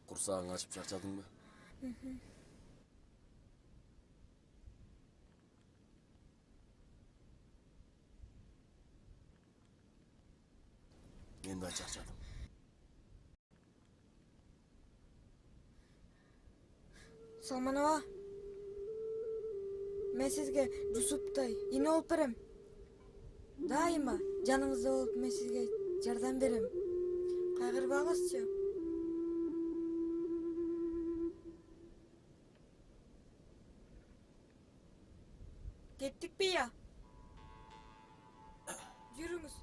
құрсағың ашып шаршадың ба? Мен де шаршадым. Салман аға, мен сізге Жусуптай ине болып берем. Дайыма жаныңызда болып мен сізге жардам берем. Қайғырбаңызшы. Кеттік бе я? Жүріңіз.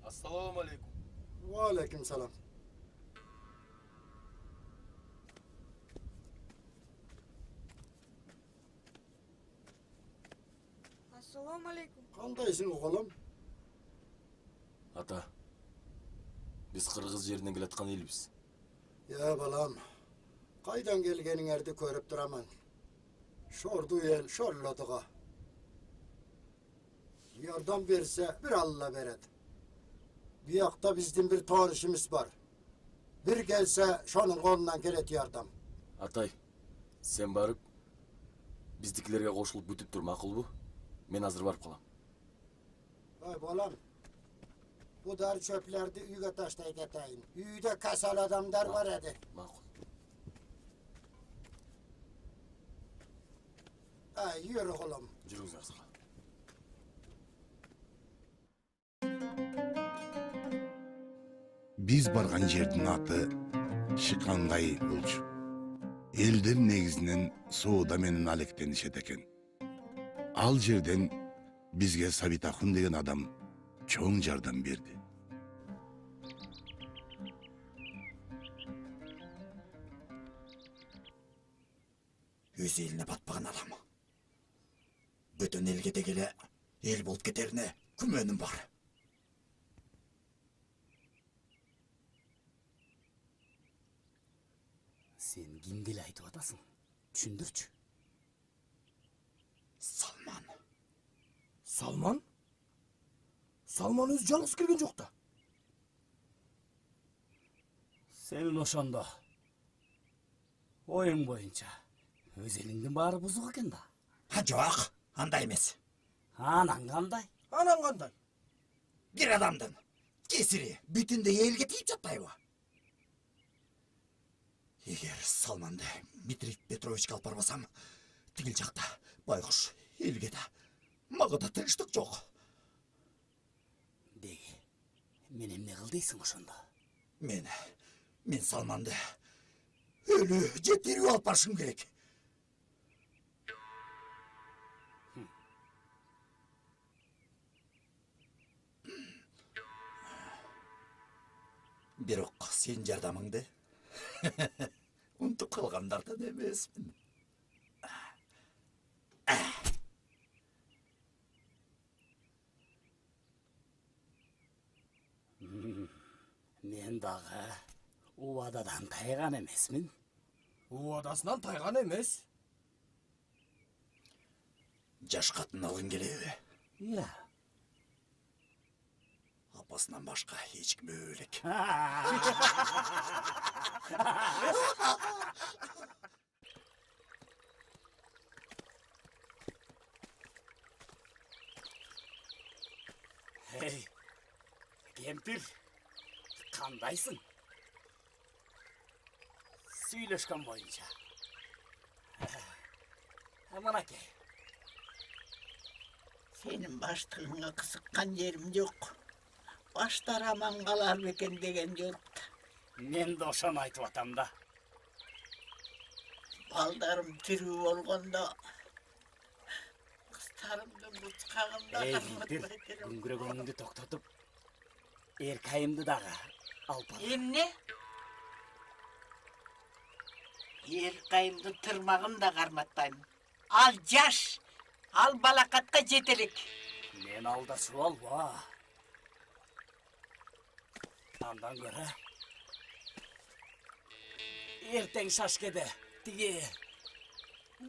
Ассаламу алейкум. Уалейкум салам. Ассаламу алейкум. Қандайсың оғалым? Ата, біз қырғыз жерінен келатқан елбіз. Я балам, қайдан келгеніңерді көріп тұрамын. Шорду ел, шорлодыға. Yardım verse bir Allah vered. Bir yakta bizden bir tanışımız var. Bir gelse şonun kolundan gelet yardım. Атай, сен барып, біздікілерге қошылып бүтіп тұр мақұл бұ? Мен азыр барып қалам. Vay balam, bu dar çöplerdi üyge taştay getayın. Üyde kasal adamlar var edi. Maqul. Yürü oğlum. Жүріңіз арзыға. Biz bargan жердің аты Шықанғай болчу. Елдер негізінен соуда менен алектенишет экен. Ал жерден бизге Сабитахун деген адам чоң жардам берди. Өз еліне батпаған адам. Бүтін елге дегеле ел болып кетеріне күмөнім бар. Сен кимге айтып атасың? Түшүндүрчү. Салман. Салман? Салман өз жалғыз келген жоқ та. Сенин ошондо оюң боюнча өз элиңдин баары бузук экен да. Жоқ, андай емес. Анан кандай? Анан кандай? Bir адамдын кесири бүтүндө элге тийип жатпайбы? Егер Салманды Дмитрий Петровичке алып барбасам, тигил жакта байкуш элге да мага да тынчтык жок. Деги, мен эмне кыл дейсиң ошондо? Мен Салманды өлү же тирүү алып барышым керек. Бирок сен жардамыңды унутуп калгандардан эмесмин. Мен дагы убададан тайган эмесмин. Убадасынан тайган эмес. Жаш катын алгың келеби? Иә. Апасынан башка ешкім өлек. Эй, кемпир, қандайсың? Сөйлешкен бойынша. Аманаке. Senin başlığına kısıkkan yerim yok. Başlar aman kalar beken degen yurtta. Men de oşan aytып atam da. Baldarım tiri olganda. Kıstarımda bıçkağımda Ey kalmadı. кемпир, күңгірегеніңді тоқтатып, еркайымды дағы алып ал. Emne? Yer kayımdı tırmağım da karmattayım. Al yaş, al balakatка жетелік. Мен алдашып алба. Андан көрі. Ертең шашкеде тіге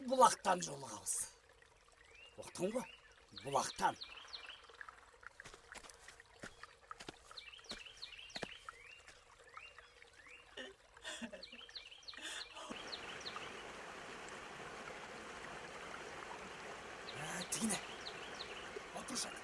бұлақтан жолығабыз. Оқтың ба? Бұлақтан. Тигіне. Отыршақ.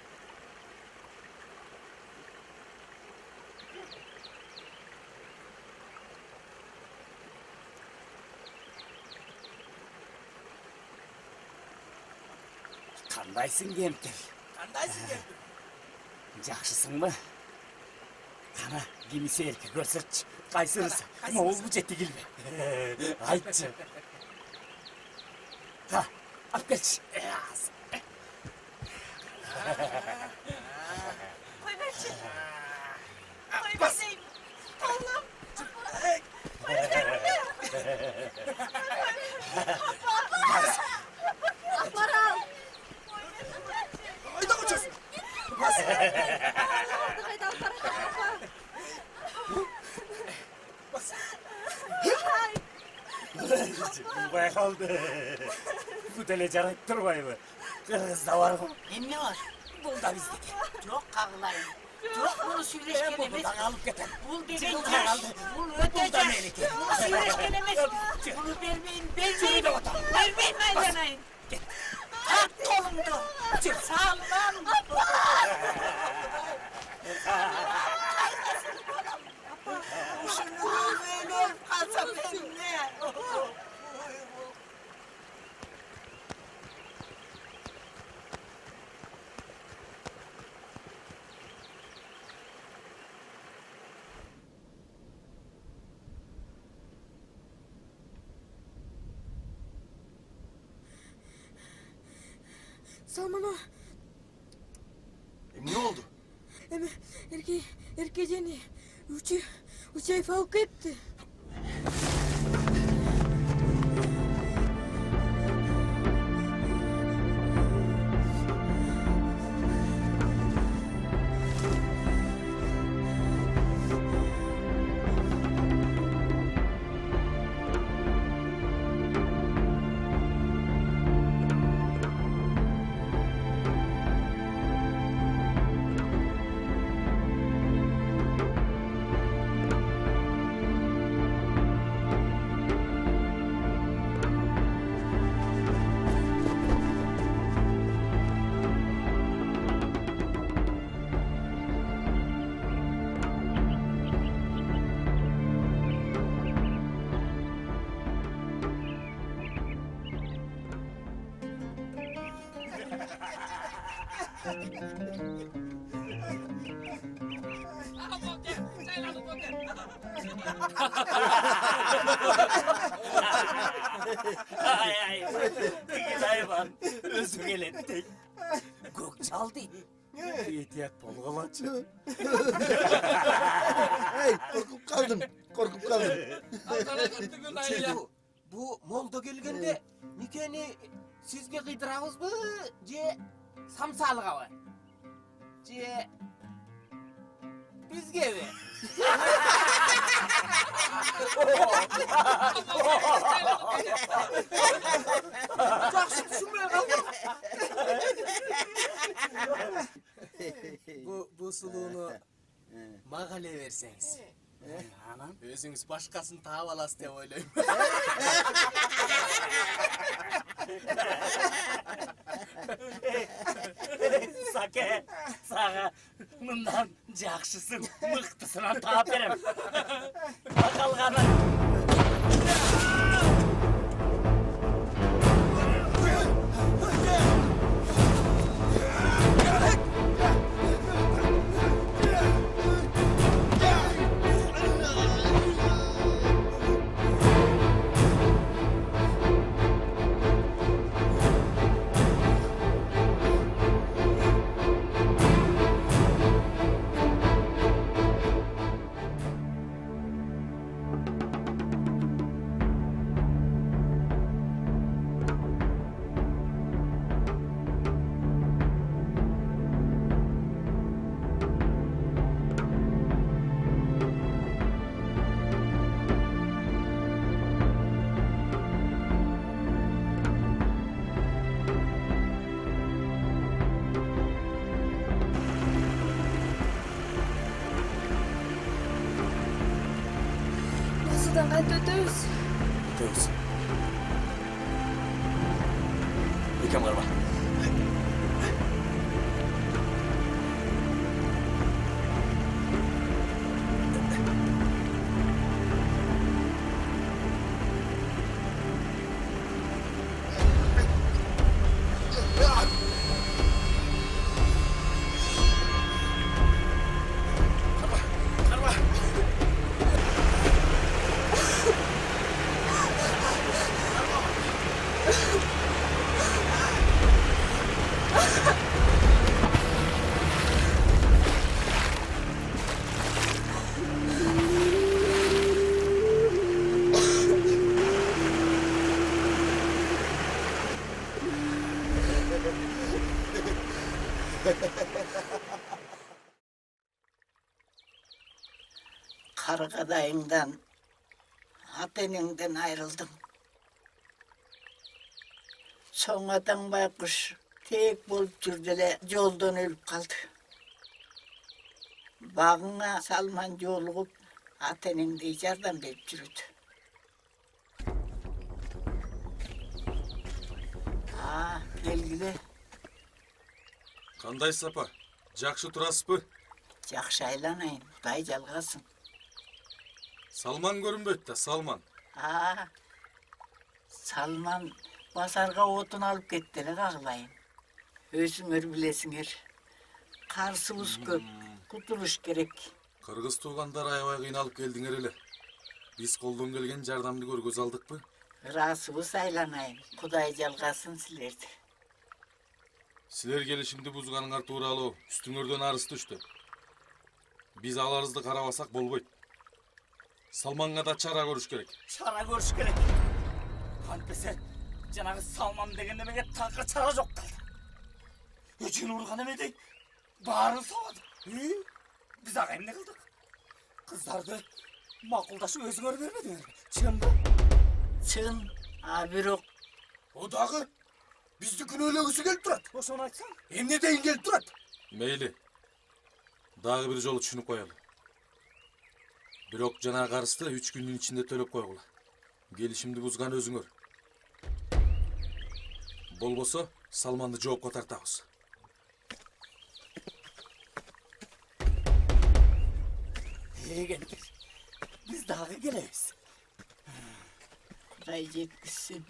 Қандайсың, кемпір? Қандайсың, кемпір? Жақшысың ба? Қана, кимесе ерке көрсетші. Қайсырысы? Моғыл бұ жетті келбе. Айтшы. Қа, ап келші. Қой берші. Қой берші. Қолым. Қой Ақмарал! Айда қочасың! Қайда апарам? Бұлбай қалды. Бүтеле жарайып тұрбайбы. Қырғызда бар ғой. Emne var? Бұл да біздеке. Жоқ қағылайын. Жоқ bunu söyleşken Бұл emez. да қалып кетем. Бұл деген Бұл да yaş. қалды. Бұл öte Бұл da yaş. meniki. Bunu söyleşken emez. Bunu vermeyin, vermeyin. Vermeyin aylanayın. Tak kolumdu. Sağlam. Şunu böyle kalsam ne? Salmano, Ne oldu? erkejeni üç ay falk etti. Ay, деген айбан, өзі келеді. Көк чал дейді. Етек болғылачы. Ey, korkup kaldım. Bu molda kelgende nikeni sizge kıydırabızbı je samsalığa var? Je bizge mi? Жақсы түсінбей қалдым. Bu suluğunu Мага эле берсеңиз. Анан Өзүңүз башкасын таап аласыз деп ойлойм. Саке, сага мындан жакшысын, мыктысынан таап берем. Калганы Судан кантип өтөбүз? Өтөбүз. Экем карба. Kargadayından, atenengden ayrıldım. Sonradan baykuş tek bolup жүрдү жолдон өлүp калды. Багыңа Салман жолугуп, атенеңдей жардам берип жүрөт. Келгиле. Кандайсыз апа? Жакшы турасызбы? Жакшы айланайын, Кудай жалгасын. Салман көрүнбөйт да, Салман. Салман базарга отун алып кетти эле кагылайын. Өзүңөр билесиңер. Карсыбыз көп, кутулуш керек. Кыргыз туугандар аябай кыйналып келдиңер эле. Биз колдон келген жардамды көргөз алдыкпы? Ыраасыбыз айланайын, Кудай жалгасын силерди. Силер келишимди бузганыңар тууралуу үстүңөрдөн арыз түштү. Биз аларызды карабасак болбойт. Салманга да чара көрүш керек. чара көрүш керек. Кантесе жанагы Салман деген немеге такыр чара жок калды. Өчүн урган эмедей баарын сабады. Биз ага эмне кылдык? Кыздарды макулдашып өзүңөр бербедиңерби? Чынбы? Чын, бирок О дагы бизди күнөөлөгүсү келип турат. Ошону айтсаң? Эмне дейин келип турат? Мейли. Дагы бир жолу түшүнүп коелу. Бирок жанагы карызды 3 күндүн ичинде төлөп койгула. Келишимди бузган өзүңөр. Болбосо Салманды жоопко тартабыз. Эгенdir. Биз дагы келебиз. Кудай жеткизсин.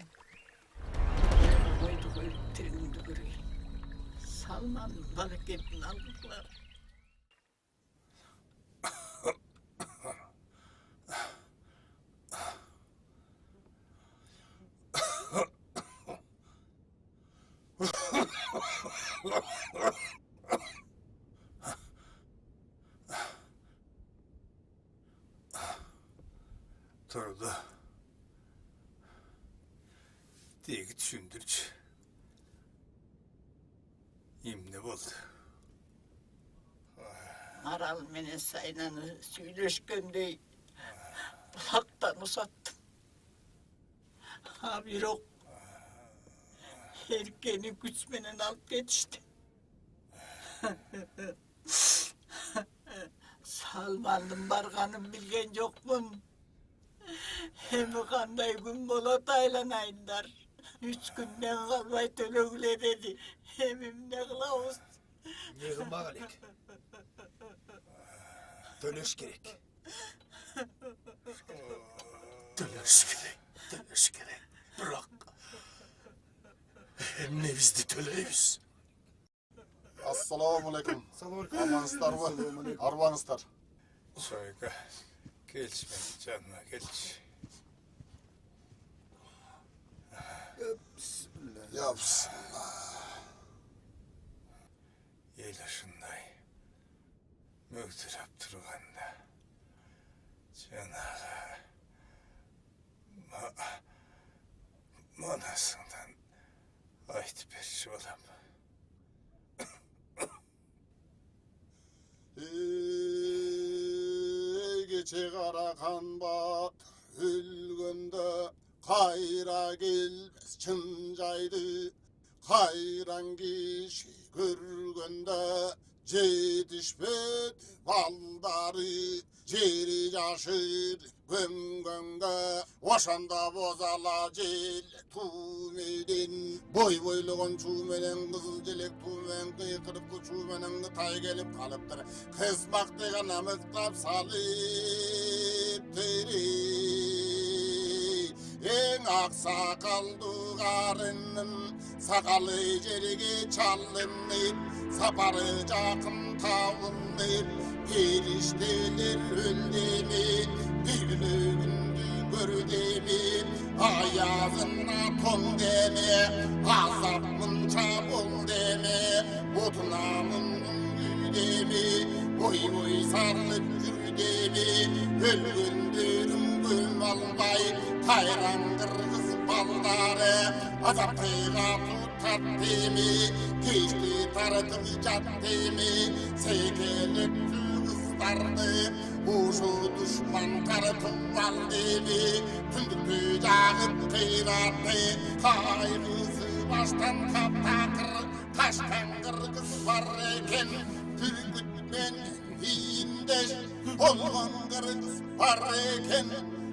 Койду тиригимди көргөй. Салман баракетін алдыклар. Turdu. Tegi düşündürçü. Emne boldu. Maral menen Saynanı süйлөшкөндөй булактан усаттым. Бирок эркени күч менен алып кетишти. Salman'ın barganın bilgen yokmun. Hem kanday gün bolat aylanayınlar. 3 günden kalmay tölögüle dedi. Hemim ne kılavuz. Yığın bağalik. Dönüş gerek. Dönüş gerek. Bırak. Hem ne bizdi töleyüz. Assalamu alaikum. Amansızlar mı? Arvanızlar. Soyka. Geç beni canına geç. Ya bismillah. Yelaşınday. Mögtürüp turganda. Canağı. Manasından aytıp berçi olam. Geçe karakan bat ülgünde kayra gelmez çıncaydı. Kayran kişi görgünde yetişmedi baldarı. Ceri yaşır göngönge oşanda bozala cel tumedin. Boy boyluğun çumenen kızıl celek tumen kıykırıp çumenen tay gelip kalıptır. Kızmak degen amıktap salıp deri. En aksakaldı karının sakalı cerige çalınıp saparı cakın tavınıp perişteler öldü mi birini gündü gördü mi ayağına ton deme azabın çabul deme otunamın gül mi boy boy sarılıp yürü mi ölgündürüm gül almay kayran kırgız balları azap kıyga tutat mi geçti tarıtıp cattı mi sekelip kızlardı uşu düşman tarıtıp aldı mi tündüktü yağıp kıyrattı kaygısı baştan kaptakır taştan kırgız var eken Türkmen hiyindeş olgan kırgız var eken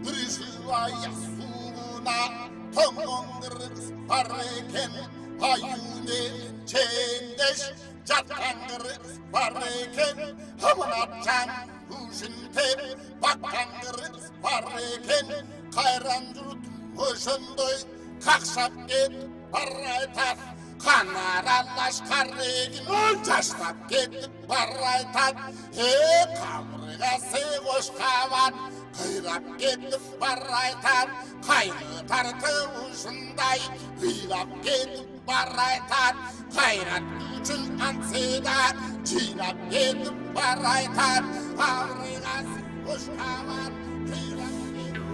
Dürüşü ayasuna tongon kırgız var eken Ayunen çendeş Jatkan kırgız var eken Hamın atcan huşun tep Bakkan kırgız var eken Kayran yurt hoşundoy Kakşap et baraytat Kanarallaş karregin Taşlap ketip baraytat Kavrgası koş kavat Kıyrap ketip baraytat Kaygı tartı uşunday Kıyrap ketip baraytat Kayrat üçün ansida Çiğnap ketip baraytat Kavrgası koş kavat Kıyrap ketip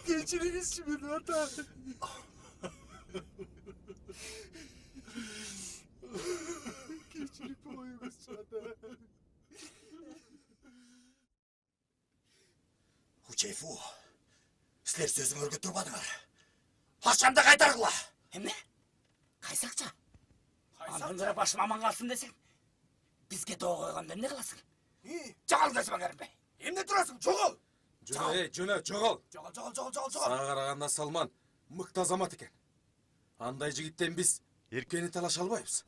Geçiriniz şimdi hata. Geçirip oyunuz çada. Huçeyfu, sizler sözümü örgüttürmadыңар. Haşamda kaytargıla. Hem ne? Kaysakça. Andırı başıma aman kalsın desem. Bizge doğu koyğanda ne kılasın? Çoğal gözüme görünme. Emne durasın, çoğul. Жөнө, жоғал. Жоғал. Сага караганда Салман мыкты азамат экен. Андай жигиттен биз эркени талаша албайбыз.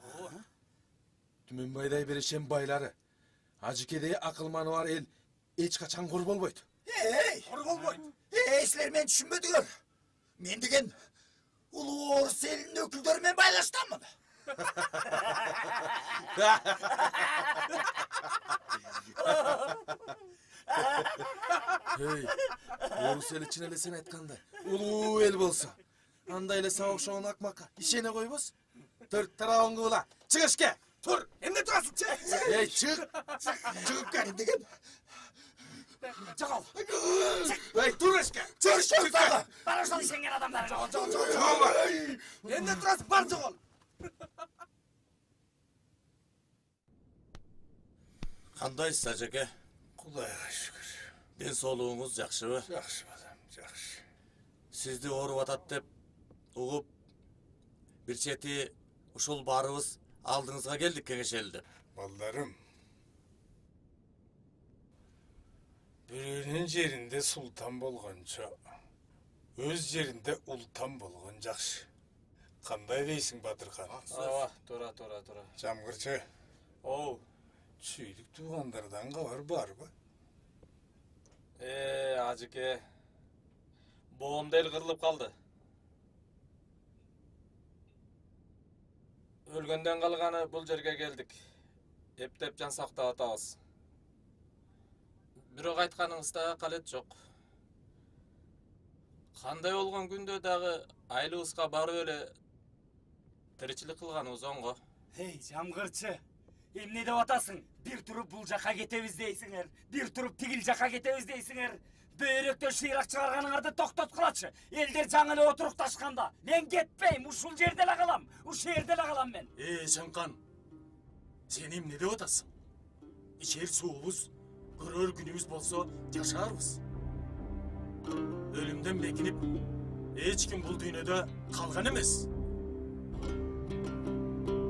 Түмөнбайдай берешен байлары, ажыкедей акылманы бар эл эч качан кор болбойт. Kor bolboyt. Sizler men düşünmediler. Men degen ulu Orus elinin öküldörümen baylaştanmın. Hey, Орус эл ичин эле сен айткандай улуу эл болсо, Андай эле сабакшоон акмакка ишене койбос. Төрт тарабың кыбыла. Чыг эшикке. Тур. Эмне турасың? Эй, чыг. Чыгып кел деген. Жогол. Эй, тур эшикке. Чыгып кел. Бара ошол ишенген адамдар. Жогол. Эмне турасың? Бар жогол. Кандайсыз ажеке? Кудайга шүгүр. Ден соолугуңуз жакшыбы? Жакшы балам, жакшы. Сизди ооруп атат деп угуп, бир чети ушул баарыбыз алдыңызга келдик кеңешели деп. Балдарым, бирөөнүн жеринде султан болгончо, өз жеринде ултан болгон жакшы. Кандай дейсиң, Батырхан? Ооба, тура. Жамгырчы, Оу. чүйлүк туугандардан кабар барбы? Ажеке. Боомда эл кырылып калды. Өлгөндөн калганы бул жерге келдик. Эптеп жан сактап атабыз. Бирок айтканыңызда калет жок. Кандай болгон күндө дагы айлыбызга барып эле тиричилик кылганыбыз оңго. Эй, жамгырчы. Эмне деп атасың? Бир туруп бул жака кетебиз дейсиңер. Бир туруп тигил жака кетебиз дейсиңер. Бөйрөктөн шыйрак чыгарганыңарды токтоткулачы. Элдер жаңы эле отурукташканда. Мен кетпейм, ушул жерде эле калам. Ушул жерде эле калам мен. Шаңкан. Сен эмне деп атасың? Ичер суубуз, көрөр күнүбүз болсо жашарбыз. Өлүмдөн бекинип, эч ким бул дүйнөдө калган эмес.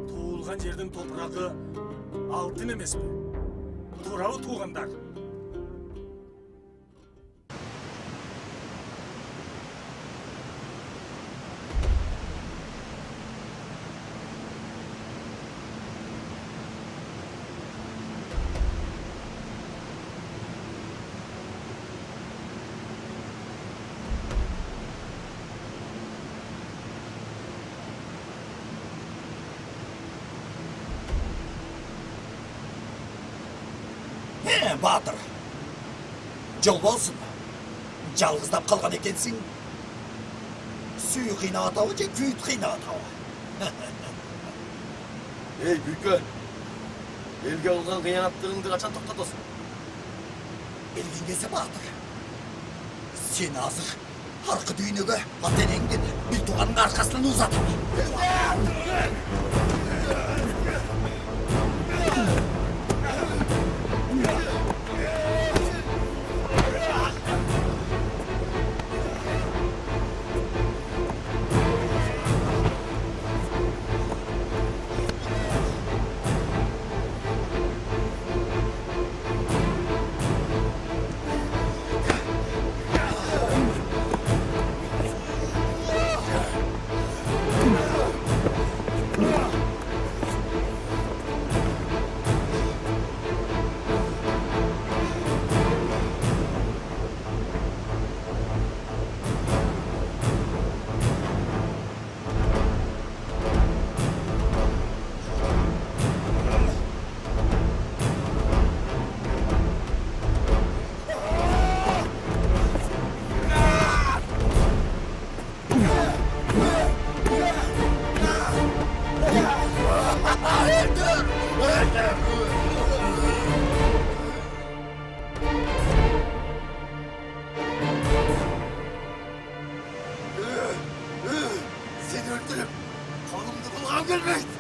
Туулган жердин топурагы алтын эмеспи? Туурабы туугандар? Батыр, жол болсын. Жалғыздап қалған екенсің. Сүй қиынатауы же күйт қиынатауы. Эй, Бүйкө. Элге кылган кыянаттыгыңды качан токтотосуң? Элген кесе Батыр. Сен азыр аркы дүйнөгө ата-энеңдин бир тууганын аркасынан узатып. Seni öldürüp kanımda bulgam gelmeydi.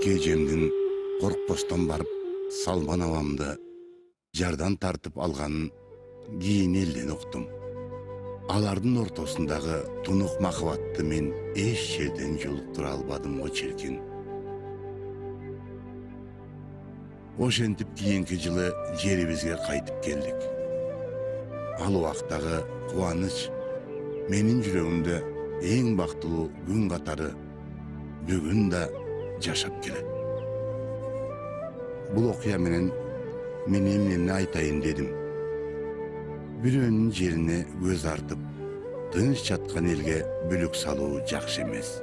эки эжемдин коркпостон барып Салман абамды жардан тартып алганын кийин элден уктум. Алардын ортосундагы тунук махабатты мен эч жерден жолуктура албадым го чиркин. Ошентип кийинки жылы жерибизге кайтып келдик. Ал убактагы кубаныч менин жүрөгүмдө эң бактылуу күн катары бүгүн да жашап келет. Бул окуя менен мен эмнени айтайын дедим. Бирөөнүн жерине көз артып, тыныч жаткан элге бүлүк салуу жакшы эмес.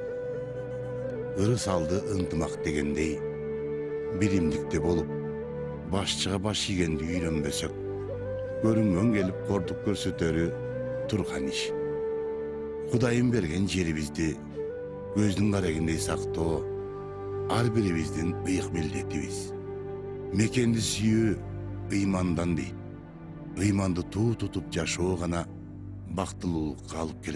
Ырыс алды ынтымак дегендей, биримдикте болуп, башчыга баш ийгенди үйрөнбөсөк, көрүнгөн келип кордук көрсөтөрү турган иш. Кудайым берген жерибизди көздүн карегиндей сактоо ар бирибиздин ыйык милдетибиз. Мекенди сүйүү ыймандан дейт. Ыйманды туу тутуп жашоо гана бактылуулукка алып келет.